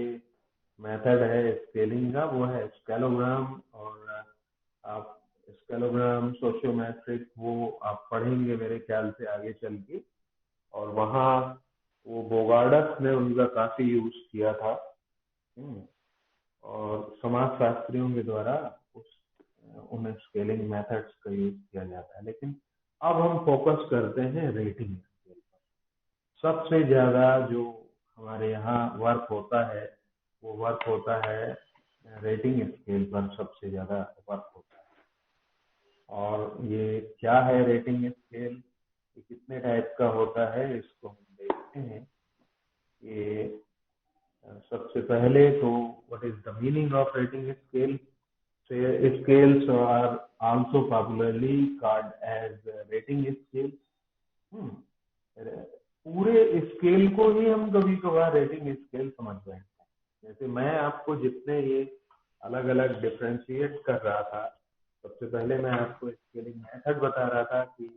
मेथड है स्केलिंग का, वो है स्केलोग्राम। और आप स्केलोग्राम, सोशियोमेट्रिक, वो आप पढ़ेंगे मेरे ख्याल से आगे चल के, और वहाँ वो बोगार्डस ने उनका काफी यूज किया था, और समाजशास्त्रियों के द्वारा उन स्केलिंग मेथड्स का यूज किया जाता है। लेकिन अब हम फोकस करते हैं रेटिंग स्केल पर। सबसे ज्यादा जो हमारे यहाँ वर्क होता है वो वर्क होता है रेटिंग स्केल पर, सबसे ज्यादा वर्क होता है। और ये क्या है रेटिंग स्केल, ये कितने टाइप का होता है, इसको हम देखते हैं। ये सबसे पहले तो what is the meaning of rating scale? Scales are also popularly called as rating scale. पूरे स्केल को ही हम कभी कभार रेटिंग स्केल समझ बैठते हैं। जैसे मैं आपको जितने ये अलग अलग डिफरेंशिएट कर रहा था, सबसे पहले मैं आपको स्केलिंग मेथड बता रहा था कि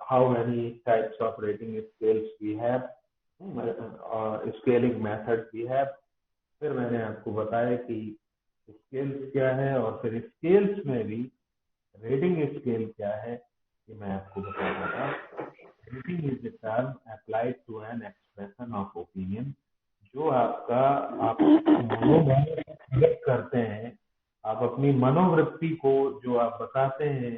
how many types of rating scales we have, scaling method we have. फिर मैंने आपको बताया कि स्केल्स क्या है, और फिर स्केल्स में भी रेटिंग स्केल क्या है ये मैं आपको बता रहा था। Rating is the term applied to an expression of opinion, जो आपका आप मनोभाव व्यक्त करते हैं, आप अपनी मनोवृत्ति को जो आप बताते हैं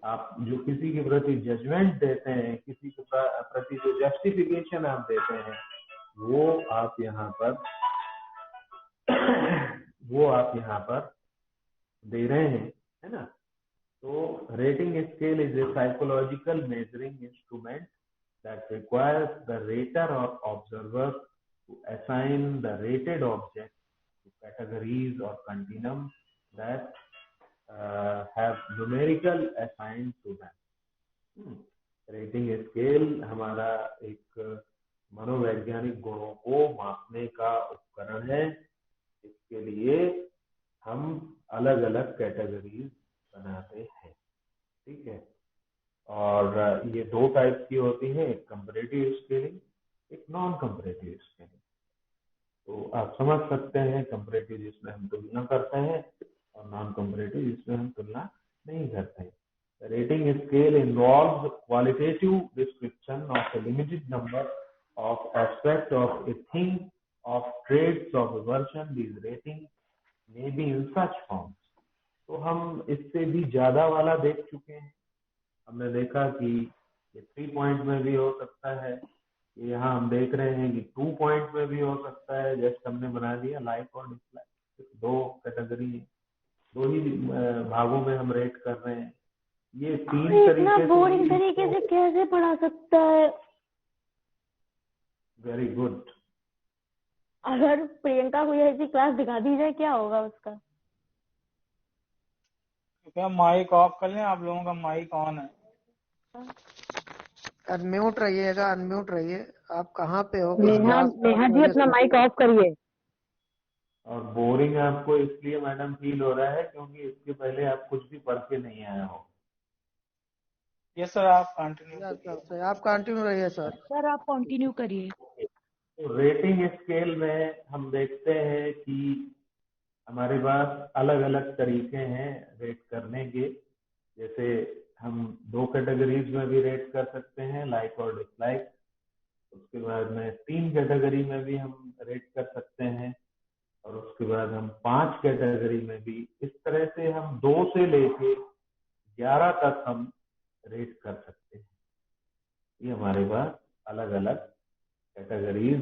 आप जो किसी के प्रति जजमेंट देते हैं, किसी के प्रति जो जस्टिफिकेशन आप देते हैं, वो आप यहाँ पर दे रहे हैं, है ना। तो rating scale is a psychological measuring instrument that requires the rater or observer to assign the rated object to categories or continuums that have numerical assigned to them. Rating scale हमारा एक मनोवैज्ञानिक गुणों को मापने का उपकरण है। इसके लिए हम अलग अलग कैटेगरीज बनाते हैं, ठीक है। और ये दो टाइप की होती है, एक कंपैरेटिव स्केलिंग, एक नॉन कंपैरेटिव स्केलिंग। तो आप समझ सकते हैं कंपैरेटिव जिसमें हम तुलना करते हैं और नॉन कंपैरेटिव जिसमें हम तुलना नहीं करते हैं। Rating scale involves qualitative description of a limited number of aspect of a thing of traits of a version. These rating may be in such forms. तो हम इससे भी ज्यादा वाला देख चुके हैं। हमने देखा कि ये 3 पॉइंट में भी हो सकता है, यहाँ हम देख रहे हैं कि 2 पॉइंट में भी हो सकता है। जस्ट हमने बना दिया लाइक और डिसलाइक, दो कैटेगरी, दो ही भागों में हम रेट कर रहे हैं। ये 3 तरीके बोरिंग तरीके से कैसे पढ़ा सकता है? Very good. अगर प्रियंका को ऐसी क्लास दिखा दी जाए क्या होगा उसका? क्या माइक ऑफ कर लें? आप लोगों का माइक ऑन है। अनम्यूट रहिएगा, अनम्यूट रहिए। आप कहाँ पे हो? नेहा जी अपना माइक ऑफ करिए। और बोरिंग आपको इसलिए मैडम फील हो रहा है क्योंकि इसके पहले आप कुछ भी पढ़ के नहीं आए हो। यस सर, आप कंटिन्यू रहिए सर। सर आप कंटिन्यू करिए। तो रेटिंग स्केल में हम देखते हैं कि हमारे पास अलग अलग तरीके हैं रेट करने के। जैसे हम 2 कैटेगरीज में भी रेट कर सकते हैं, लाइक और डिसलाइक। उसके बाद में 3 कैटेगरी में भी हम रेट कर सकते हैं, और उसके बाद हम 5 कैटेगरी में भी। इस तरह से हम 2 से लेके 11 तक हम रेट कर सकते हैं। ये हमारे पास अलग अलग कैटेगरीज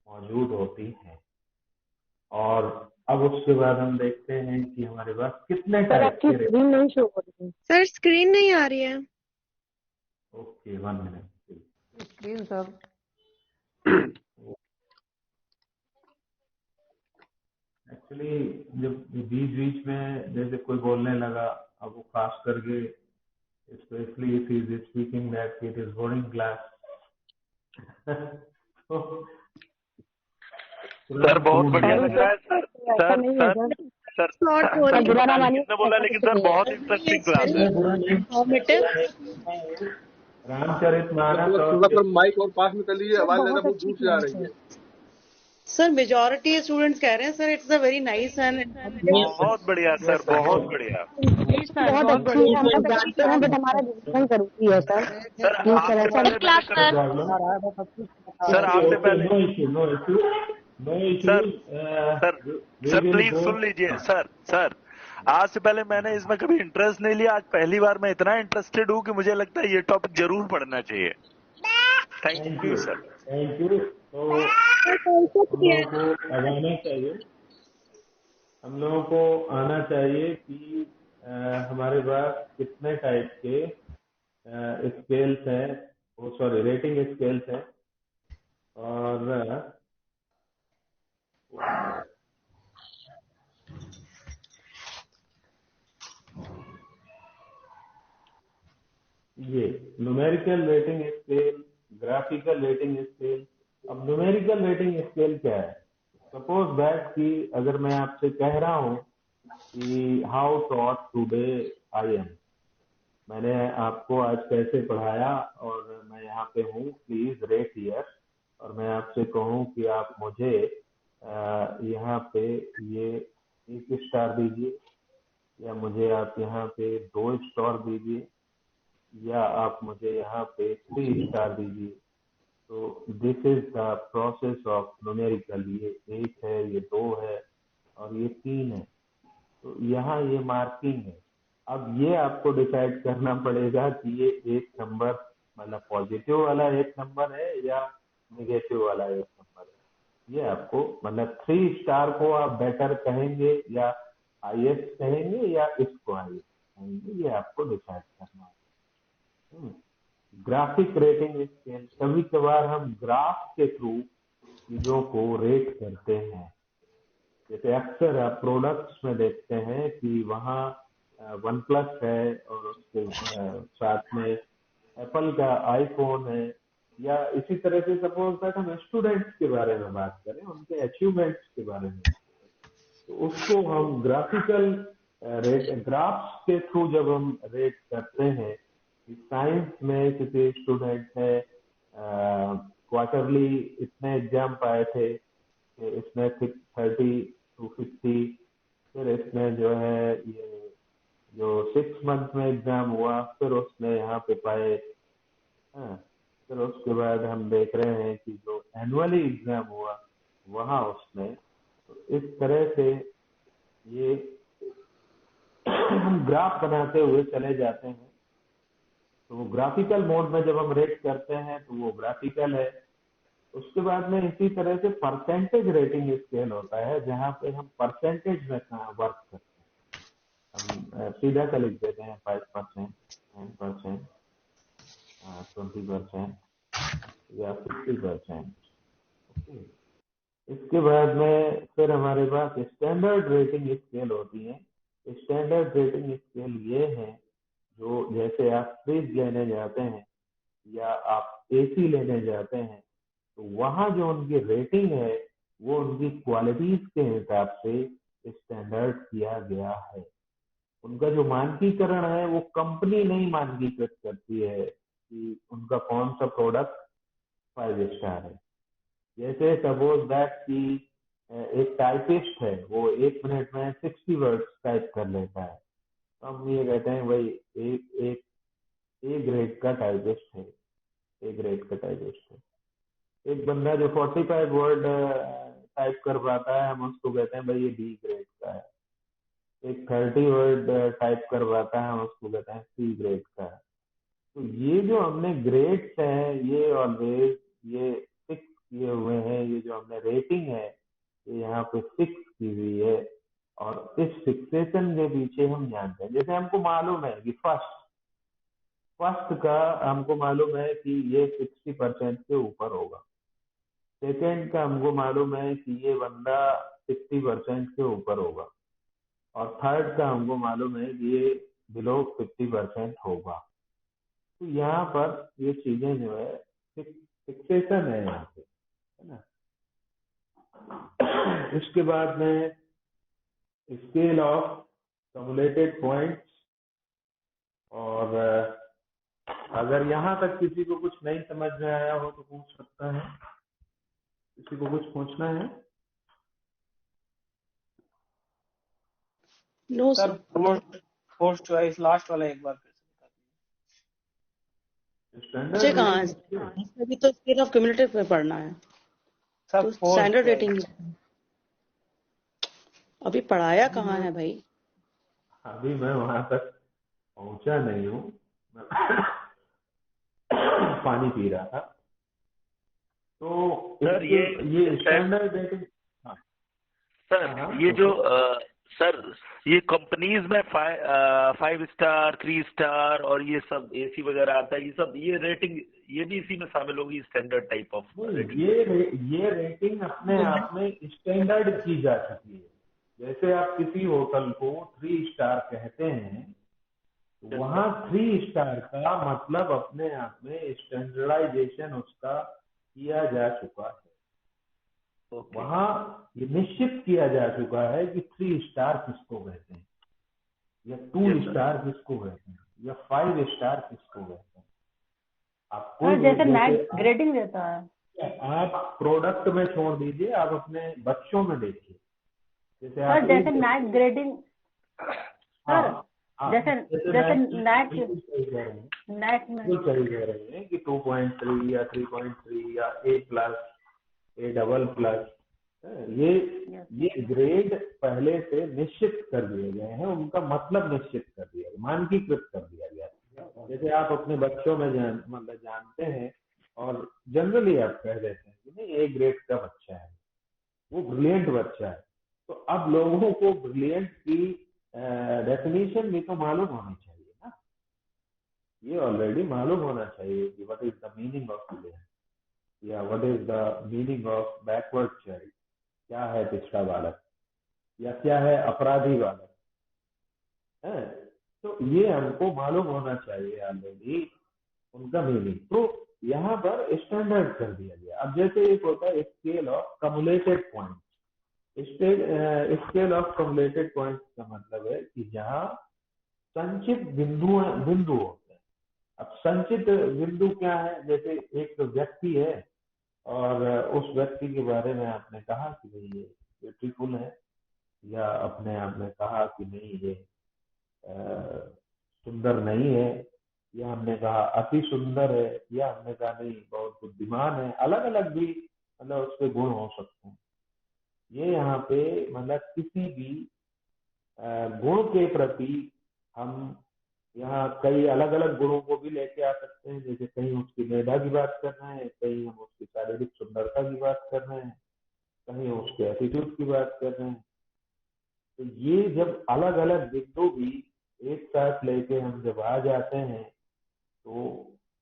मौजूद होती हैं। और अब उसके बाद हम देखते हैं कि हमारे पास कितने टाइप के रेट। स्क्रीन नहीं शो हो रही है सर, स्क्रीन नहीं आ रही है। Okay, 1 minute. Screen sir actually जब बीच बीच में जैसे कोई बोलने लगा, अब वो खास करके specially if is speaking that it is boarding class. Sir बहुत बढ़िया लग रहा है सर। सर किसने बोला, लेकिन सर बहुत इंटरेस्टिंग क्लास है। रामचरितमानस थोड़ा माइक और पास में कर लीजिए, आवाज ज्यादा बहुत दूर से आ रही है। सर मेजॉरिटी स्टूडेंट्स कह रहे हैं sir it's a very nice and बहुत बढ़िया सर, बहुत बढ़िया। बहुत अच्छी है, हम लोग जानते हैं, बट हमारा डिसीजन जरूरी है सर। सर आपसे पहले सर प्लीज सुन लीजिए सर। आज से पहले मैंने इसमें कभी इंटरेस्ट नहीं लिया, आज पहली बार मैं इतना इंटरेस्टेड हूँ कि मुझे लगता है ये टॉपिक जरूर पढ़ना चाहिए। Thank you sir. Thank you. तो हम लोगों को आना चाहिए, हम लोगों को आना चाहिए कि हमारे पास कितने टाइप के स्केल्स हैं, सॉरी रेटिंग स्केल्स हैं। और ये numerical rating scale, graphical rating scale. अब न्यूमेरिकल रेटिंग स्केल क्या है? सपोज दैट कि अगर मैं आपसे कह रहा हूँ कि how taught today I am, मैंने आपको आज कैसे पढ़ाया और मैं यहाँ पे हूँ, प्लीज रेट हियर। और मैं आपसे कहूँ कि आप मुझे यहाँ पे ये 1 स्टार दीजिए, या मुझे आप यहाँ पे 2 स्टार दीजिए, या आप मुझे यहाँ पे 3 स्टार दीजिए। तो this is the process of numerical. ये 1 है, ये 2 है और ये 3 है। तो यहाँ ये मार्किंग है अब ये आपको डिसाइड करना पड़ेगा कि ये एक नंबर मतलब पॉजिटिव वाला एक नंबर है या नेगेटिव वाला एक नंबर है। ये आपको मतलब 3 स्टार को आप बेटर कहेंगे या हाईएस्ट कहेंगे या इसको हाईएस्ट कहेंगे, ये आपको डिसाइड करना है। ग्राफिक रेटिंग स्केल, कभी कभार हम ग्राफ के थ्रू चीजों को रेट करते हैं। जैसे अक्सर आप प्रोडक्ट्स में देखते हैं कि वहाँ OnePlus है और उसके साथ में एप्पल का आईफोन है, या इसी तरह से सपोज दैट हम स्टूडेंट्स के बारे में बात करें, उनके अचीवमेंट्स के बारे में, तो उसको हम ग्राफिकल ग्राफ्स के थ्रू जब हम रेट करते हैं। साइंस में किसी स्टूडेंट ने क्वार्टरली इतने एग्जाम पाए थे, इसमें 30 to 50, फिर इसमें जो है ये जो 6 मंथ में एग्जाम हुआ फिर उसने यहाँ पे पाए। फिर उसके बाद हम देख रहे हैं कि जो एनुअली एग्जाम हुआ वहाँ उसने, तो इस तरह से ये हम ग्राफ बनाते हुए चले जाते हैं। तो वो ग्राफिकल मोड में जब हम रेट करते हैं तो वो ग्राफिकल है। उसके बाद में इसी तरह से परसेंटेज रेटिंग स्केल होता है, जहाँ पे हम परसेंटेज में वर्क करते हैं। हम सीधा का लिख देते हैं 5%, 10%, 20% या 50%। इसके बाद में फिर हमारे पास स्टैंडर्ड रेटिंग स्केल होती है। स्टैंडर्ड रेटिंग स्केल ये है जो जैसे आप फ्रिज लेने जाते हैं या आप एसी लेने जाते हैं, तो वहाँ जो उनकी रेटिंग है वो उनकी क्वालिटीज के हिसाब से स्टैंडर्ड किया गया है। उनका जो मानकीकरण है वो कंपनी नहीं मानकीकृत करती है कि उनका कौन सा प्रोडक्ट 5 स्टार है। जैसे सपोज दैट कि एक टाइपिस्ट है, वो 1 मिनट में 60 वर्ड्स टाइप कर लेता है, तो हम ये कहते हैं भाई एक ए ग्रेड का टाइपिस्ट है, ए ग्रेड का टाइपिस्ट है। एक बंदा जो 45 वर्ड टाइप कर पाता है, हम उसको कहते हैं भाई ये बी ग्रेड का है। एक 30 वर्ड टाइप कर पाता है, हम उसको कहते हैं सी ग्रेड का है। तो ये जो हमने ग्रेड्स हैं ये ऑलवेज ये फिक्स किए हुए हैं। ये जो हमने रेटिंग है ये यहाँ पे फिक्स की हुई है, और इस फिक्सेशन के पीछे हम जानते हैं। जैसे हमको मालूम है कि फर्स्ट का हमको मालूम है कि ये 60% के ऊपर होगा, सेकेंड का हमको मालूम है कि ये बंदा 60% के ऊपर होगा, और थर्ड का हमको मालूम है कि ये बिलो 50% होगा। तो यहाँ पर ये चीजें जो है फिक्सेशन है यहाँ पे, है ना। इसके बाद में स्केल ऑफ कम्युलेटेड पॉइंट्स, और अगर यहाँ तक किसी को कुछ नहीं समझ में आया हो तो पूछ सकता है। किसी को कुछ पूछना है? No sir first choice last वाला एक बार फिर से मुझे कहाँ है, अभी तो स्केल ऑफ क्यूमुलेटिव पे पढ़ना है। सर तो स्टैंडर्ड रेटिंग अभी पढ़ाया कहाँ है भाई? अभी मैं वहां तक पहुंचा नहीं हूँ, पानी पी रहा था। तो सर ये स्टैंडर्ड रेटिंग। सर ये जो सर ये कंपनीज में 5 स्टार 3 स्टार और ये सब एसी वगैरह आता है, ये सब ये रेटिंग ये भी इसी में शामिल होगी, स्टैंडर्ड टाइप ऑफ रेटिंग। ये रेटिंग अपने आप में स्टैंडर्ड की जा चुकी है। जैसे आप किसी होटल को 3 स्टार कहते हैं, तो वहाँ 3 स्टार का मतलब अपने आप में स्टैंडर्डाइजेशन उसका किया जा चुका है। वहाँ ये निश्चित किया जा चुका है कि 3 स्टार किसको कहते हैं, या 2 स्टार किसको कहते हैं, या 5 स्टार किसको कहते हैं। आपको जैसे मैक ग्रेडिंग देता है। आप प्रोडक्ट में छोड़ दीजिए, आप अपने बच्चों में देखिए। जैसे मैक ग्रेडिंग सर, जैसे नैक में सही कह रहे हैं कि 2.3 या 3.3 या A+, A++, ये ग्रेड पहले से निश्चित कर दिए गए हैं, उनका मतलब निश्चित कर दिया गया, मानकीकृत कर दिया गया। जैसे आप अपने बच्चों में मतलब जानते हैं और जनरली आप कह देते हैं कि नहीं ए ग्रेड का बच्चा है, वो ब्रिलियंट बच्चा है। तो अब लोगों को ब्रिलियंट की डेफिनेशन भी तो मालूम होनी चाहिए ना, ये ऑलरेडी मालूम होना चाहिए कि what is the meaning of brilliant या what is the meaning of backward child, क्या है पिछड़ा बालक या क्या है अपराधी बालक है। तो ये हमको मालूम होना चाहिए ऑलरेडी उनका मीनिंग। तो यहाँ पर स्टैंडर्ड कर दिया गया। अब जैसे एक होता है scale of cumulated point. Scale of cumulated point का मतलब है कि जहाँ संचित बिंदु होते हैं। अब संचित बिंदु क्या है, जैसे एक व्यक्ति है और उस व्यक्ति के बारे में आपने कहा कि नहीं ये ब्यूटीफुल है, या अपने आप में कहा कि नहीं ये सुंदर नहीं है, या हमने कहा अति सुंदर है, या हमने कहा नहीं बहुत बुद्धिमान है। अलग अलग भी मतलब उसके गुण हो सकते हैं। ये यहाँ पे मतलब किसी भी गुण के प्रति हम यहाँ कई अलग अलग गुणों को भी लेके आ सकते हैं। जैसे कहीं उसकी मेधा की बात कर रहे हैं, कहीं हम उसकी शारीरिक सुंदरता की बात कर रहे हैं, कहीं उसके एटीट्यूड की बात कर रहे हैं। तो ये जब अलग अलग बिंदु भी एक साथ लेके हम जब आ जाते हैं तो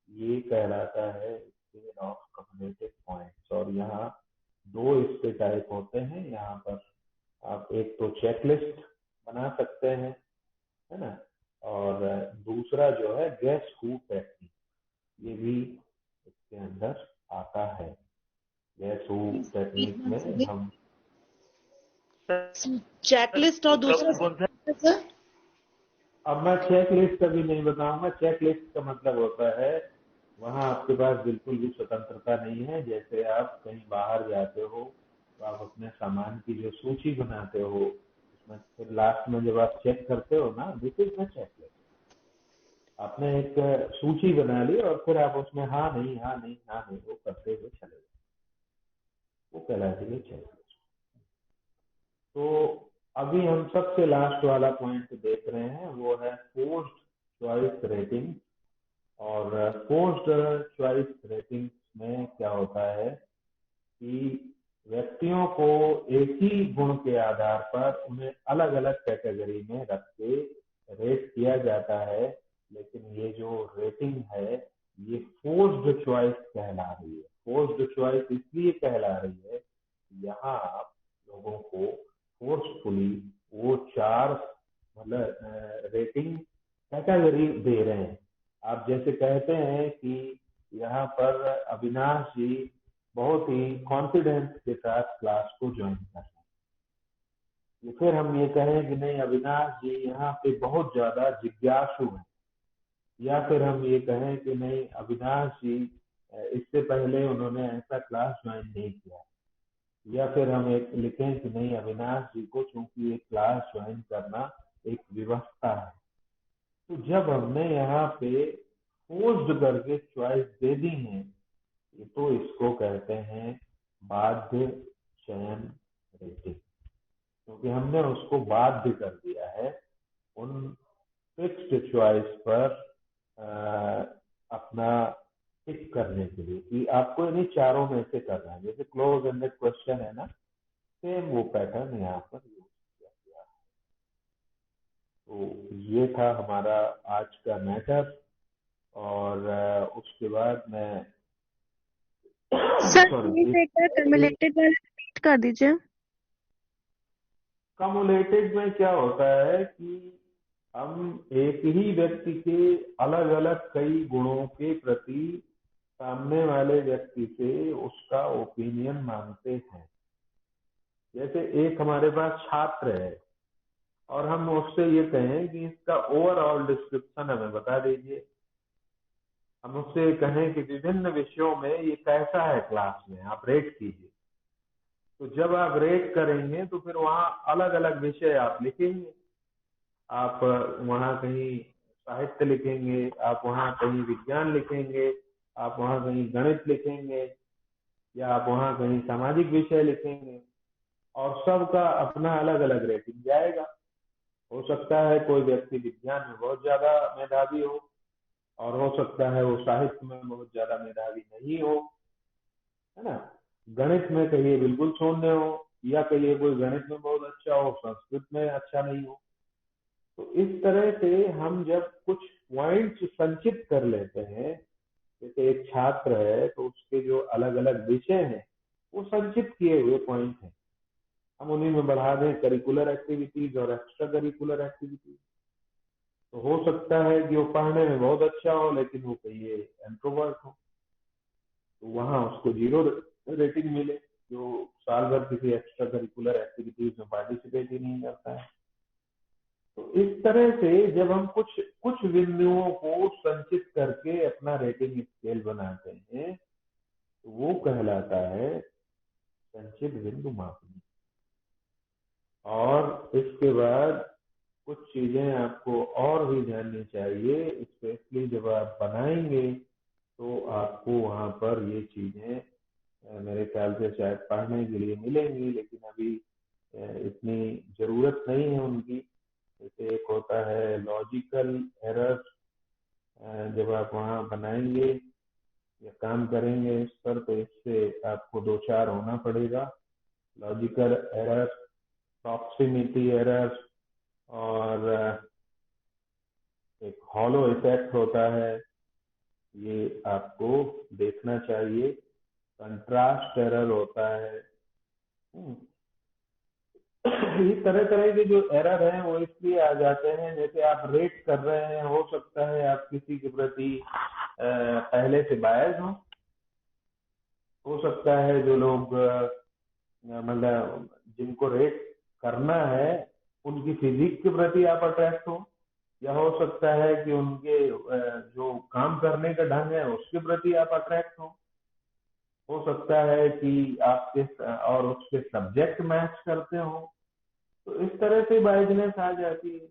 ये कहलाता है स्केल ऑफ कम्युलेटेड पॉइंट्स। और यहाँ दो इसके टाइप होते हैं। यहाँ पर आप एक तो चेकलिस्ट बना सकते हैं, है ना, और दूसरा जो है गेस हू टेक्निक, ये भी इसके अंदर आता है। गेस हू टेक्निक में हम चेकलिस्ट और दूसरा अब मैं चेकलिस्ट का भी नहीं बताऊंगा। चेकलिस्ट का मतलब होता है वहां आपके पास बिल्कुल भी स्वतंत्रता नहीं है। जैसे आप कहीं बाहर जाते हो तो आप अपने सामान की जो सूची बनाते हो उसमें फिर लास्ट में जब आप चेक करते हो ना, दिस इज द चेकलिस्ट। आपने एक सूची बना ली और फिर आप उसमें हाँ नहीं हाँ नहीं हाँ नहीं वो करते हुए चले गए, वो कहलाती है चेकलिस्ट। तो अभी हम सबसे लास्ट वाला पॉइंट देख रहे हैं, वो है फोर्स्ड चॉइस रेटिंग। और फोर्स्ड चॉइस रेटिंग में क्या होता है कि व्यक्तियों को एक ही गुण के आधार पर उन्हें अलग अलग कैटेगरी में रख के रेट किया जाता है। लेकिन ये जो रेटिंग है ये फोर्स्ड चॉइस कहला रही है। फोर्स्ड चॉइस इसलिए कहला रही है कि यहाँ आप लोगों को फोर्सफुली वो चार मतलब रेटिंग कैटेगरी दे रहे हैं। आप जैसे कहते हैं कि यहाँ पर अविनाश जी बहुत ही कॉन्फिडेंस के साथ क्लास को ज्वाइन कर रहे हैं, फिर हम ये कहें कि नहीं अविनाश जी यहाँ पे बहुत ज्यादा जिज्ञासु हैं, या फिर हम ये कहें कि नहीं अविनाश जी इससे पहले उन्होंने ऐसा क्लास ज्वाइन नहीं किया, या फिर हम एक लिखें कि नहीं अविनाश जी को चूंकि ये क्लास ज्वाइन करना एक व्यवस्था है। तो जब हमने यहाँ पे फोर्स्ड करके चॉइस दे दी है तो इसको कहते हैं बाध्य चयन रेटिंग, क्योंकि हमने उसको बाध्य कर दिया है उन फिक्स्ड चॉइस पर अपना टिक करने के लिए कि आपको इन्हीं चारों में से करना है। जैसे क्लोज एंडेड क्वेश्चन है ना, सेम वो पैटर्न यहाँ पर यूज किया गया है। तो ये था हमारा आज का मैटर। और उसके बाद मैं सर प्लीज एक बार कम्युलेटेड वाला रिपीट कर दीजिए। कम्युलेटेड में क्या होता है कि हम एक ही व्यक्ति के अलग अलग कई गुणों के प्रति सामने वाले व्यक्ति से उसका ओपिनियन मांगते हैं। जैसे एक हमारे पास छात्र है और हम उससे ये कहें कि इसका ओवरऑल डिस्क्रिप्शन हमें बता दीजिए। हम उससे कहें कि विभिन्न विषयों में ये कैसा है क्लास में, आप रेट कीजिए। तो जब आप रेट करेंगे तो फिर वहाँ अलग अलग विषय आप लिखेंगे। आप वहाँ कहीं साहित्य लिखेंगे, आप वहाँ कहीं विज्ञान लिखेंगे, आप वहाँ कहीं गणित लिखेंगे, या आप वहाँ कहीं सामाजिक विषय लिखेंगे। और सबका अपना अलग अलग रेटिंग जाएगा। हो सकता है कोई व्यक्ति विज्ञान में बहुत ज्यादा मेधावी हो, और हो सकता है वो साहित्य में बहुत ज्यादा मेधावी नहीं हो, है ना। गणित में कहिए बिल्कुल शून्य हो, या कहिए कोई गणित में बहुत अच्छा हो, संस्कृत में अच्छा नहीं हो। तो इस तरह से हम जब कुछ पॉइंट्स संचित कर लेते हैं, जैसे एक छात्र है तो उसके जो अलग अलग विषय हैं वो संचित किए हुए पॉइंट हैं, हम उन्हीं में बढ़ा दें करिकुलर एक्टिविटीज और एक्स्ट्रा करिकुलर एक्टिविटीज। तो हो सकता है कि वो पढ़ने में बहुत अच्छा हो लेकिन वो कहिए इंट्रोवर्ट हो, तो वहां उसको 0 रेटिंग मिले, जो साल भर किसी एक्स्ट्रा करिकुलर एक्टिविटीज में पार्टिसिपेट ही नहीं करता है। तो इस तरह से जब हम कुछ कुछ बिंदुओं को संचित करके अपना रेटिंग स्केल बनाते हैं तो वो कहलाता है संचित बिंदु मापनी। और इसके बाद कुछ चीजें आपको और भी जाननी चाहिए, स्पेशली जब आप बनाएंगे तो आपको वहां पर ये चीजें मेरे ख्याल से शायद पढ़ने के लिए मिलेंगी, लेकिन अभी इतनी जरूरत नहीं है उनकी। जैसे एक होता है लॉजिकल एरर, जब आप वहाँ बनाएंगे या काम करेंगे इस पर तो इससे आपको 2-4 होना पड़ेगा। लॉजिकल एरर, प्रॉक्सिमिटी एरर, और एक हॉलो इफेक्ट होता है, ये आपको देखना चाहिए। कंट्रास्ट एरर होता है। ये तरह तरह के जो एरर हैं वो इसलिए आ जाते हैं, जैसे आप रेट कर रहे हैं, हो सकता है आप किसी के प्रति पहले से बायस हो सकता है जो लोग मतलब जिनको रेट करना है उनकी फिजिक के प्रति आप अट्रैक्ट या हो सकता है कि उनके जो काम करने का ढंग है उसके प्रति आप अट्रैक्ट हो सकता है कि आपके और उसके सब्जेक्ट मैच करते हो। तो इस तरह से बायसनेस आ जाती है।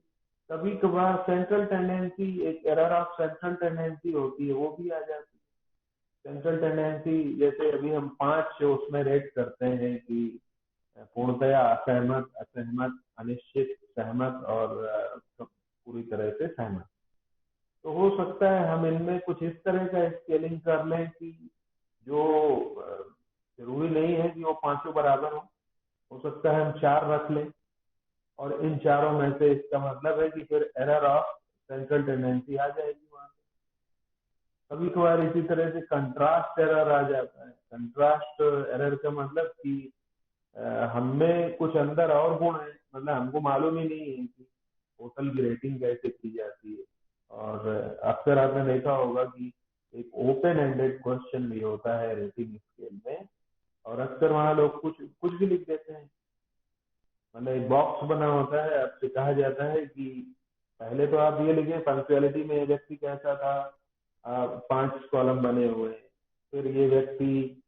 कभी कभार सेंट्रल टेंडेंसी, एक एरर ऑफ सेंट्रल टेंडेंसी होती है, वो भी आ जाती है। सेंट्रल टेंडेंसी जैसे अभी हम 5 उसमें रेट करते हैं कि पूर्णतया असहमत, असहमत, अनिश्चित, सहमत और पूरी तरह से सहमत। तो हो सकता है हम इनमें कुछ इस तरह का स्केलिंग कर लें कि जो जरूरी नहीं है कि वो 5 बराबर हो सकता है हम 4 रख लें, और इन चारों में से इसका मतलब है कि फिर एरर ऑफ सेंट्रल टेंडेंसी आ जाएगी वहां पे। कभी कभार इसी तरह से कंट्रास्ट एरर आ जाता है। कंट्रास्ट एरर का मतलब कि हमें कुछ अंदर और गुण है, मतलब हमको मालूम ही नहीं है कि होटल की रेटिंग कैसे की जाती है। और अक्सर आपने देखा होगा कि एक ओपन एंडेड क्वेश्चन भी होता है रेटिंग स्केल में, और अक्सर वहां लोग कुछ भी लिख देते हैं। मतलब एक बॉक्स बना होता है, आपसे कहा जाता है कि पहले तो आप ये लिखें पंक्चुअलिटी में ये व्यक्ति कैसा था, 5 कॉलम बने हुए हैं, फिर ये व्यक्ति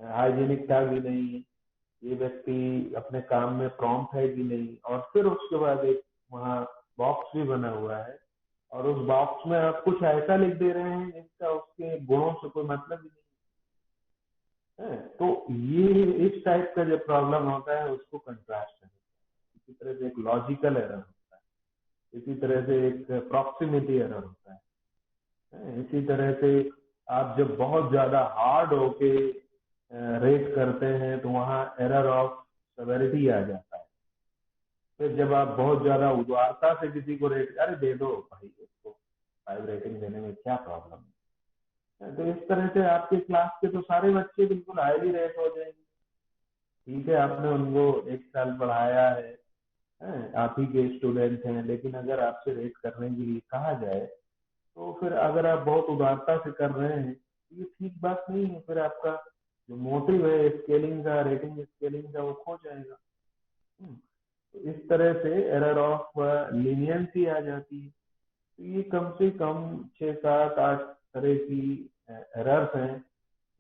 हाइजीनिक था कि नहीं, ये व्यक्ति अपने काम में प्रॉम्प्ट है कि नहीं, और फिर उसके बाद एक वहाँ बॉक्स भी बना हुआ है, और उस बॉक्स में आप कुछ ऐसा लिख दे रहे हैं जिसका उसके गुणों से कोई मतलब ही नहीं है। तो ये इस टाइप का जो प्रॉब्लम होता है उसको कंट्रास्ट है। इसी तरह से एक लॉजिकल एरर होता है, इसी तरह से एक प्रॉक्सिमिटी एरर होता है। इसी तरह से आप जब बहुत ज्यादा हार्ड होके रेट करते हैं तो वहाँ एरर ऑफ सेवेरिटी आ जाता है। फिर जब आप बहुत ज्यादा उदारता से किसी को रेट, अरे दे दो भाई, इसको 5 रेटिंग देने में क्या प्रॉब्लम है, तो इस तरह से आपके क्लास के तो सारे बच्चे बिल्कुल हाईली रेट हो जाएंगे। ठीक है, आपने उनको 1 साल पढ़ाया है, आप ही के स्टूडेंट हैं, लेकिन अगर आपसे रेट करने के लिए कहा जाए तो फिर अगर आप बहुत उदारता से कर रहे हैं तो ये ठीक बात नहीं है। फिर आपका जो मोटिव है स्केलिंग का, रेटिंग स्केलिंग का, वो खो जाएगा। तो इस तरह से एरर ऑफ लीनियंसी आ जाती है। तो ये कम से कम 6, 7, 8 तरह की एरर्स हैं,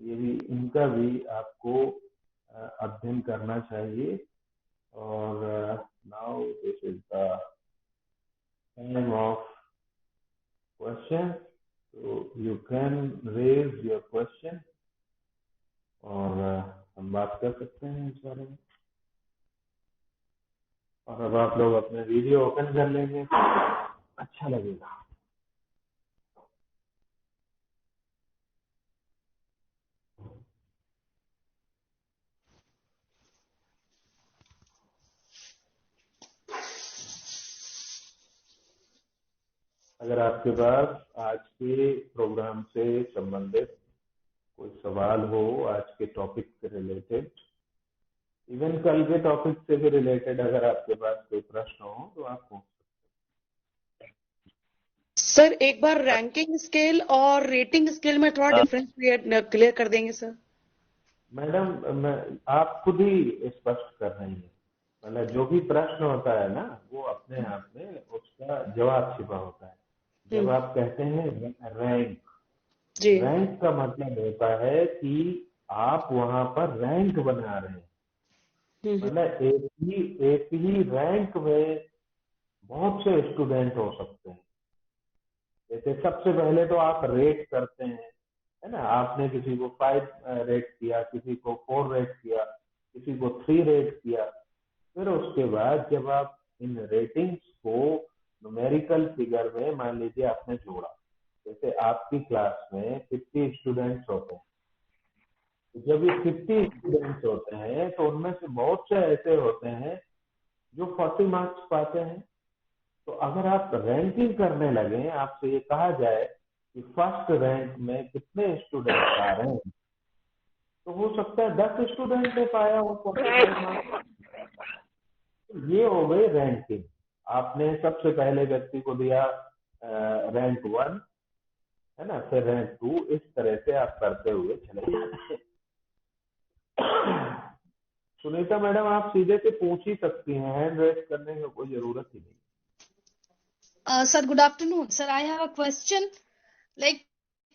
ये भी, इनका भी आपको अध्ययन करना चाहिए। और now this is the time of question, so you can raise your question और हम बात कर सकते हैं इस बारे में। और अब आप लोग अपने वीडियो ओपन कर लेंगे तो अच्छा लगेगा। अगर आपके पास आज के प्रोग्राम से संबंधित कोई सवाल हो, आज के टॉपिक से रिलेटेड, इवन कल के टॉपिक से भी रिलेटेड अगर आपके पास कोई प्रश्न हो तो आप पूछ सकते हैं। सर एक बार रैंकिंग स्केल और रेटिंग स्केल में थोड़ा डिफरेंस क्लियर कर देंगे सर? मैडम आप खुद ही स्पष्ट कर रही हैं, मतलब जो भी प्रश्न होता है ना वो अपने आप में उसका जवाब छिपा होता है। जब आप कहते हैं रैंक, रैंक का मतलब होता है कि आप वहां पर रैंक बना रहे हैं। मतलब एक ही रैंक में बहुत से स्टूडेंट हो सकते हैं। जैसे सबसे पहले तो आप रेट करते हैं, है ना, आपने किसी को 5 रेट किया, किसी को 4 रेट किया, किसी को 3 रेट किया। फिर उसके बाद जब आप इन रेटिंग्स को न्यूमेरिकल फिगर में मान लीजिए आपने जोड़ा, जैसे आपकी क्लास में 50 स्टूडेंट्स होते हैं, जब ये 50 स्टूडेंट्स होते हैं तो उनमें से बहुत से ऐसे होते हैं जो 40 मार्क्स पाते हैं। तो अगर आप रैंकिंग करने लगे, आपसे ये कहा जाए कि फर्स्ट रैंक में कितने स्टूडेंट्स आ रहे हैं, तो हो सकता है 10 स्टूडेंट ने पाया हो 45 मार्क्स। तो ये हो गई रैंकिंग। आपने सबसे पहले व्यक्ति को दिया रैंक 1, है ना, फिर रैंक 2, इस तरह से आप करते हुए चले जाते हैं। सुनीता मैडम आप सीधे से पूछ ही सकती हैं, हैंड रेज करने की कोई जरूरत ही नहीं। Sir, good afternoon. Sir, I have a question. Like,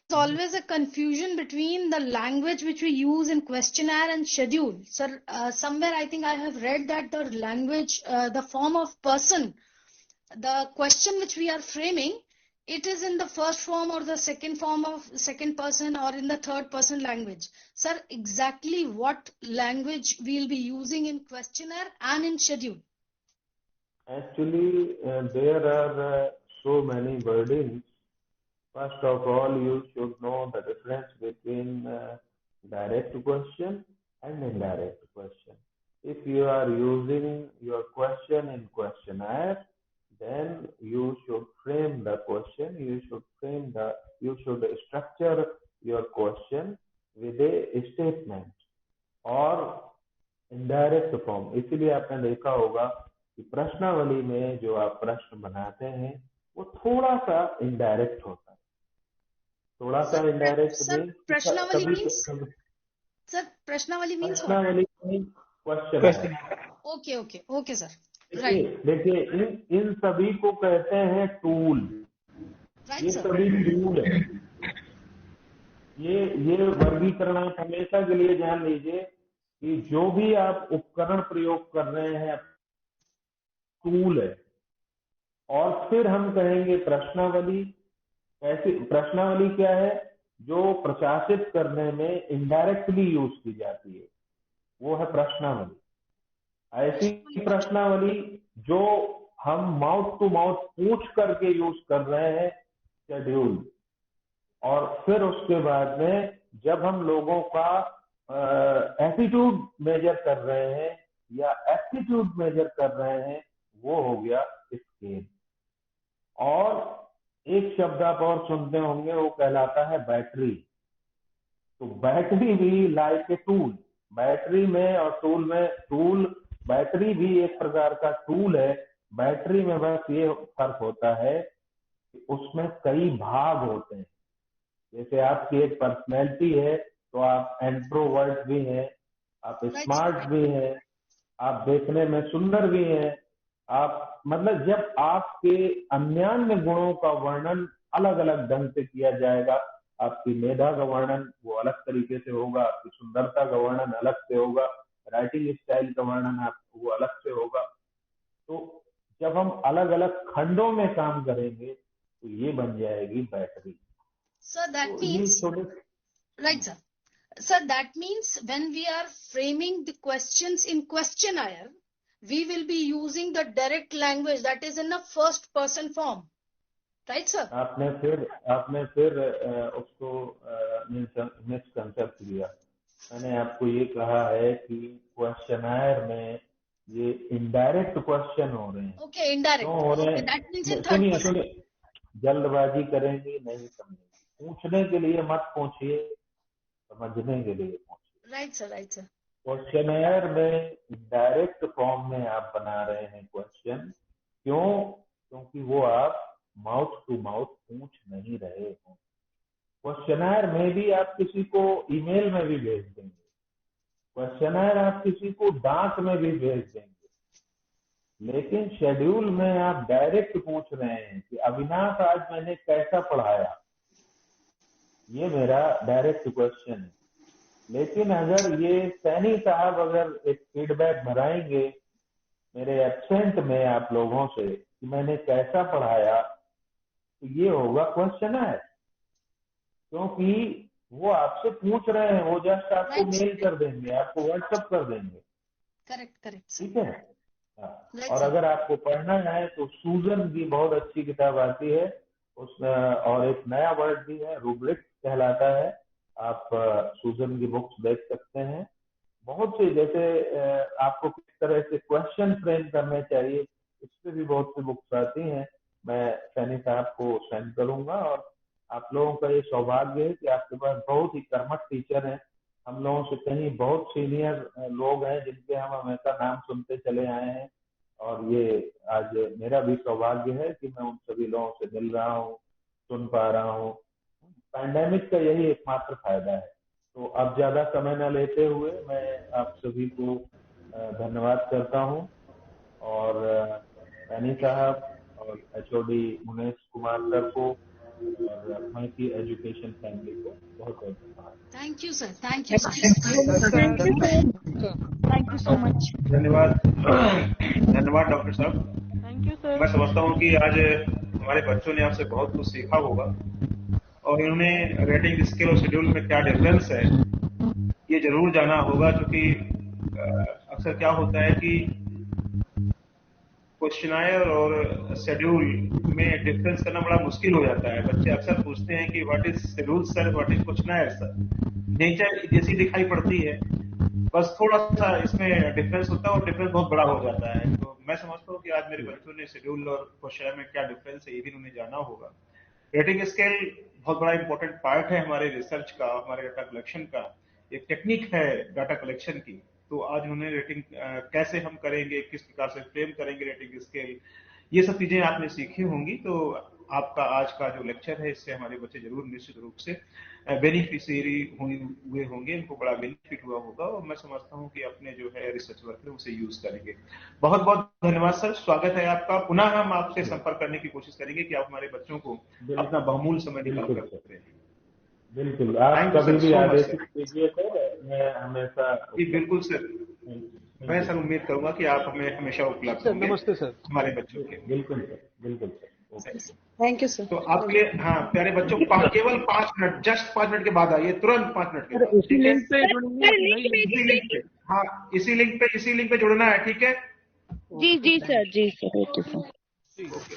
it's always a confusion between the language which we use in questionnaire and schedule. Sir, somewhere I think I have read that the language, the form of person, the question which we are framing, it is in the first form or the second form of second person or in the third person language. Sir, exactly what language we'll be using in questionnaire and in schedule? Actually, there are so many wordings. First of all, you should know the difference between direct question and indirect question. If you are using your question in questionnaire, then you should frame the question, you should structure your question with a statement or indirect form. इसीलिए आपने देखा होगा कि प्रश्नावली में जो आप प्रश्न बनाते हैं वो थोड़ा सा इनडायरेक्ट होता है, थोड़ा सा इनडायरेक्ट। सर प्रश्नावली मीन्स क्वेश्चन। Okay sir. देखिए इन सभी को कहते हैं टूल। ये सभी टूल है। ये वर्गीकरण आप हमेशा के लिए जान लीजिए कि जो भी आप उपकरण प्रयोग कर रहे हैं टूल है। और फिर हम कहेंगे प्रश्नावली। कैसी प्रश्नावली क्या है? जो प्रशासित करने में इनडायरेक्टली यूज की जाती है वो है प्रश्नावली। ऐसी प्रश्नावली जो हम माउथ टू माउथ पूछ करके यूज कर रहे हैं शेड्यूल। और फिर उसके बाद में जब हम लोगों का एटीट्यूड मेजर कर रहे हैं या एप्टीट्यूड मेजर कर रहे हैं वो हो गया स्केल। और एक शब्द आप और सुनते होंगे वो कहलाता है बैटरी। तो बैटरी भी लाइक ए टूल। बैटरी में और टूल में बैटरी भी एक प्रकार का टूल है। बैटरी में बस ये फर्क होता है कि उसमें कई भाग होते हैं। जैसे आपकी एक पर्सनैलिटी है तो आप एंट्रोवर्ट भी हैं, आप स्मार्ट भी हैं, आप देखने में सुंदर भी हैं, आप मतलब जब आपके अन्यान्य गुणों का वर्णन अलग अलग ढंग से किया जाएगा। आपकी मेधा का वर्णन वो अलग तरीके से होगा, आपकी सुंदरता का वर्णन अलग से होगा, राइटिंग स्टाइल का वर्णन आपको वो अलग से होगा। तो जब हम अलग अलग खंडों में काम करेंगे तो ये बन जाएगी battery. So that means right sir, that means when we are framing the questions in questionnaire, we will be using the direct language that is in a first person form. Right, sir? आपने फिर उसको misconcept किया। मैंने आपको ये कहा है कि क्वेश्चनर में ये इनडायरेक्ट क्वेश्चन हो रहे हैं। Okay, indirect. क्यों हो रहे हैं? That means in third person. सुनिए, जल्दबाजी करेंगे नहीं समझेंगे। पूछने के लिए मत पूछिए, समझने के लिए पूछिए। Right, sir. Right, sir. Questionnaire में डायरेक्ट फॉर्म में आप बना रहे हैं क्वेश्चन। क्यों? क्योंकि वो आप माउथ टू माउथ पूछ नहीं रहे हो। क्वेश्चनर में भी आप किसी को ईमेल में भी भेज देंगे, क्वेश्चनर आप किसी को डाक में भी भेज देंगे, लेकिन शेड्यूल में आप डायरेक्ट पूछ रहे हैं कि अविनाश आज मैंने कैसा पढ़ाया, ये मेरा डायरेक्ट क्वेश्चन है। लेकिन अगर ये सैनी साहब अगर एक फीडबैक भराएंगे मेरे एब्सेंट में आप लोगों से कि मैंने कैसा पढ़ाया, तो ये होगा क्वेश्चनर, क्योंकि वो आपसे पूछ रहे हैं। वो जस्ट आपको मेल कर देंगे, आपको व्हाट्सएप कर देंगे। करेक्ट। ठीक है। और अगर आपको पढ़ना है तो सूजन की बहुत अच्छी किताब आती है उसमें, और एक नया वर्ड भी है, रूब्रिक कहलाता है। आप सूजन की बुक्स देख सकते हैं। बहुत से, जैसे आपको किस तरह से क्वेश्चन फ्रेम करने चाहिए, इस पे भी बहुत सी बुक्स आती हैं। मैं सैनी साहब को सेंड करूंगा। और आप लोगों का ये सौभाग्य है कि आपके पास बहुत ही कर्मठ टीचर हैं। हम लोगों से कहीं बहुत सीनियर लोग हैं जिनके हम हमेशा नाम सुनते चले आए हैं। और ये आज मेरा भी सौभाग्य है कि मैं उन सभी लोगों से मिल रहा हूँ, सुन पा रहा हूँ। पैंडेमिक का यही एकमात्र फायदा है। तो अब ज्यादा समय न लेते हुए मैं आप सभी को धन्यवाद करता हूँ, और सैनी साहब और HOD मुनेश कुमार सर को और माइटी एजुकेशन फैमिली को बहुत बहुत धन्यवाद। Thank you, sir. Thank you, sir. Thank you so much. धन्यवाद डॉक्टर साहब। Thank you sir. मैं समझता हूँ कि आज हमारे बच्चों ने आपसे बहुत कुछ सीखा होगा, और इन्होंने रेटिंग स्केल और शेड्यूल में क्या डिफरेंस है ये जरूर जाना होगा। क्योंकि अक्सर क्या होता है कि क्वेश्चनायर और शेड्यूल में डिफरेंस करना बड़ा मुश्किल हो जाता है। बच्चे अक्सर पूछते हैं कि what is schedule sir, what is questionnaire sir. Nature जैसी दिखाई पड़ती है, बस थोड़ा सा इसमें डिफरेंस होता है और डिफरेंस बहुत बड़ा हो जाता है। तो मैं समझता हूँ कि आज मेरे बच्चों ने शेड्यूल और क्वेश्चनायर में क्या डिफरेंस है ये भी उन्हें जाना होगा। रेटिंग स्केल बहुत बड़ा इंपॉर्टेंट पार्ट है हमारे रिसर्च का, हमारे डाटा कलेक्शन का। एक टेक्निक है डाटा कलेक्शन की। तो आज उन्होंने रेटिंग कैसे हम करेंगे, किस प्रकार से फ्रेम करेंगे रेटिंग स्केल, ये सब चीजें आपने सीखी होंगी। तो आपका आज का जो लेक्चर है इससे हमारे बच्चे जरूर निश्चित रूप से बेनिफिशियरी हुए होंगे, इनको बड़ा बेनिफिट हुआ होगा। और मैं समझता हूँ कि अपने जो है रिसर्च वर्क में उसे यूज करेंगे। बहुत बहुत धन्यवाद सर, स्वागत है आपका। पुनः हम आपसे संपर्क करने की कोशिश करेंगे कि आप हमारे बच्चों को अपना बहुमूल्य समय निकाल कर सकते हैं। बिल्कुल, आप कभी भी आदेशित कीजिए सर, मैं हमेशा। बिल्कुल सर, मैं सर उम्मीद करूंगा कि आप हमें हमेशा उपलब्ध होंगे। नमस्ते सर। हमारे बच्चों के बिल्कुल सर, बिल्कुल सर। Thank you sir. तो आपके प्यारे बच्चों केवल 5 मिनट, जस्ट 5 मिनट के बाद आइए, तुरंत 5 मिनट के बाद। इसी लिंक पे इसी लिंक पे जुड़ना है, ठीक है? जी सर, ओके सर। ओके।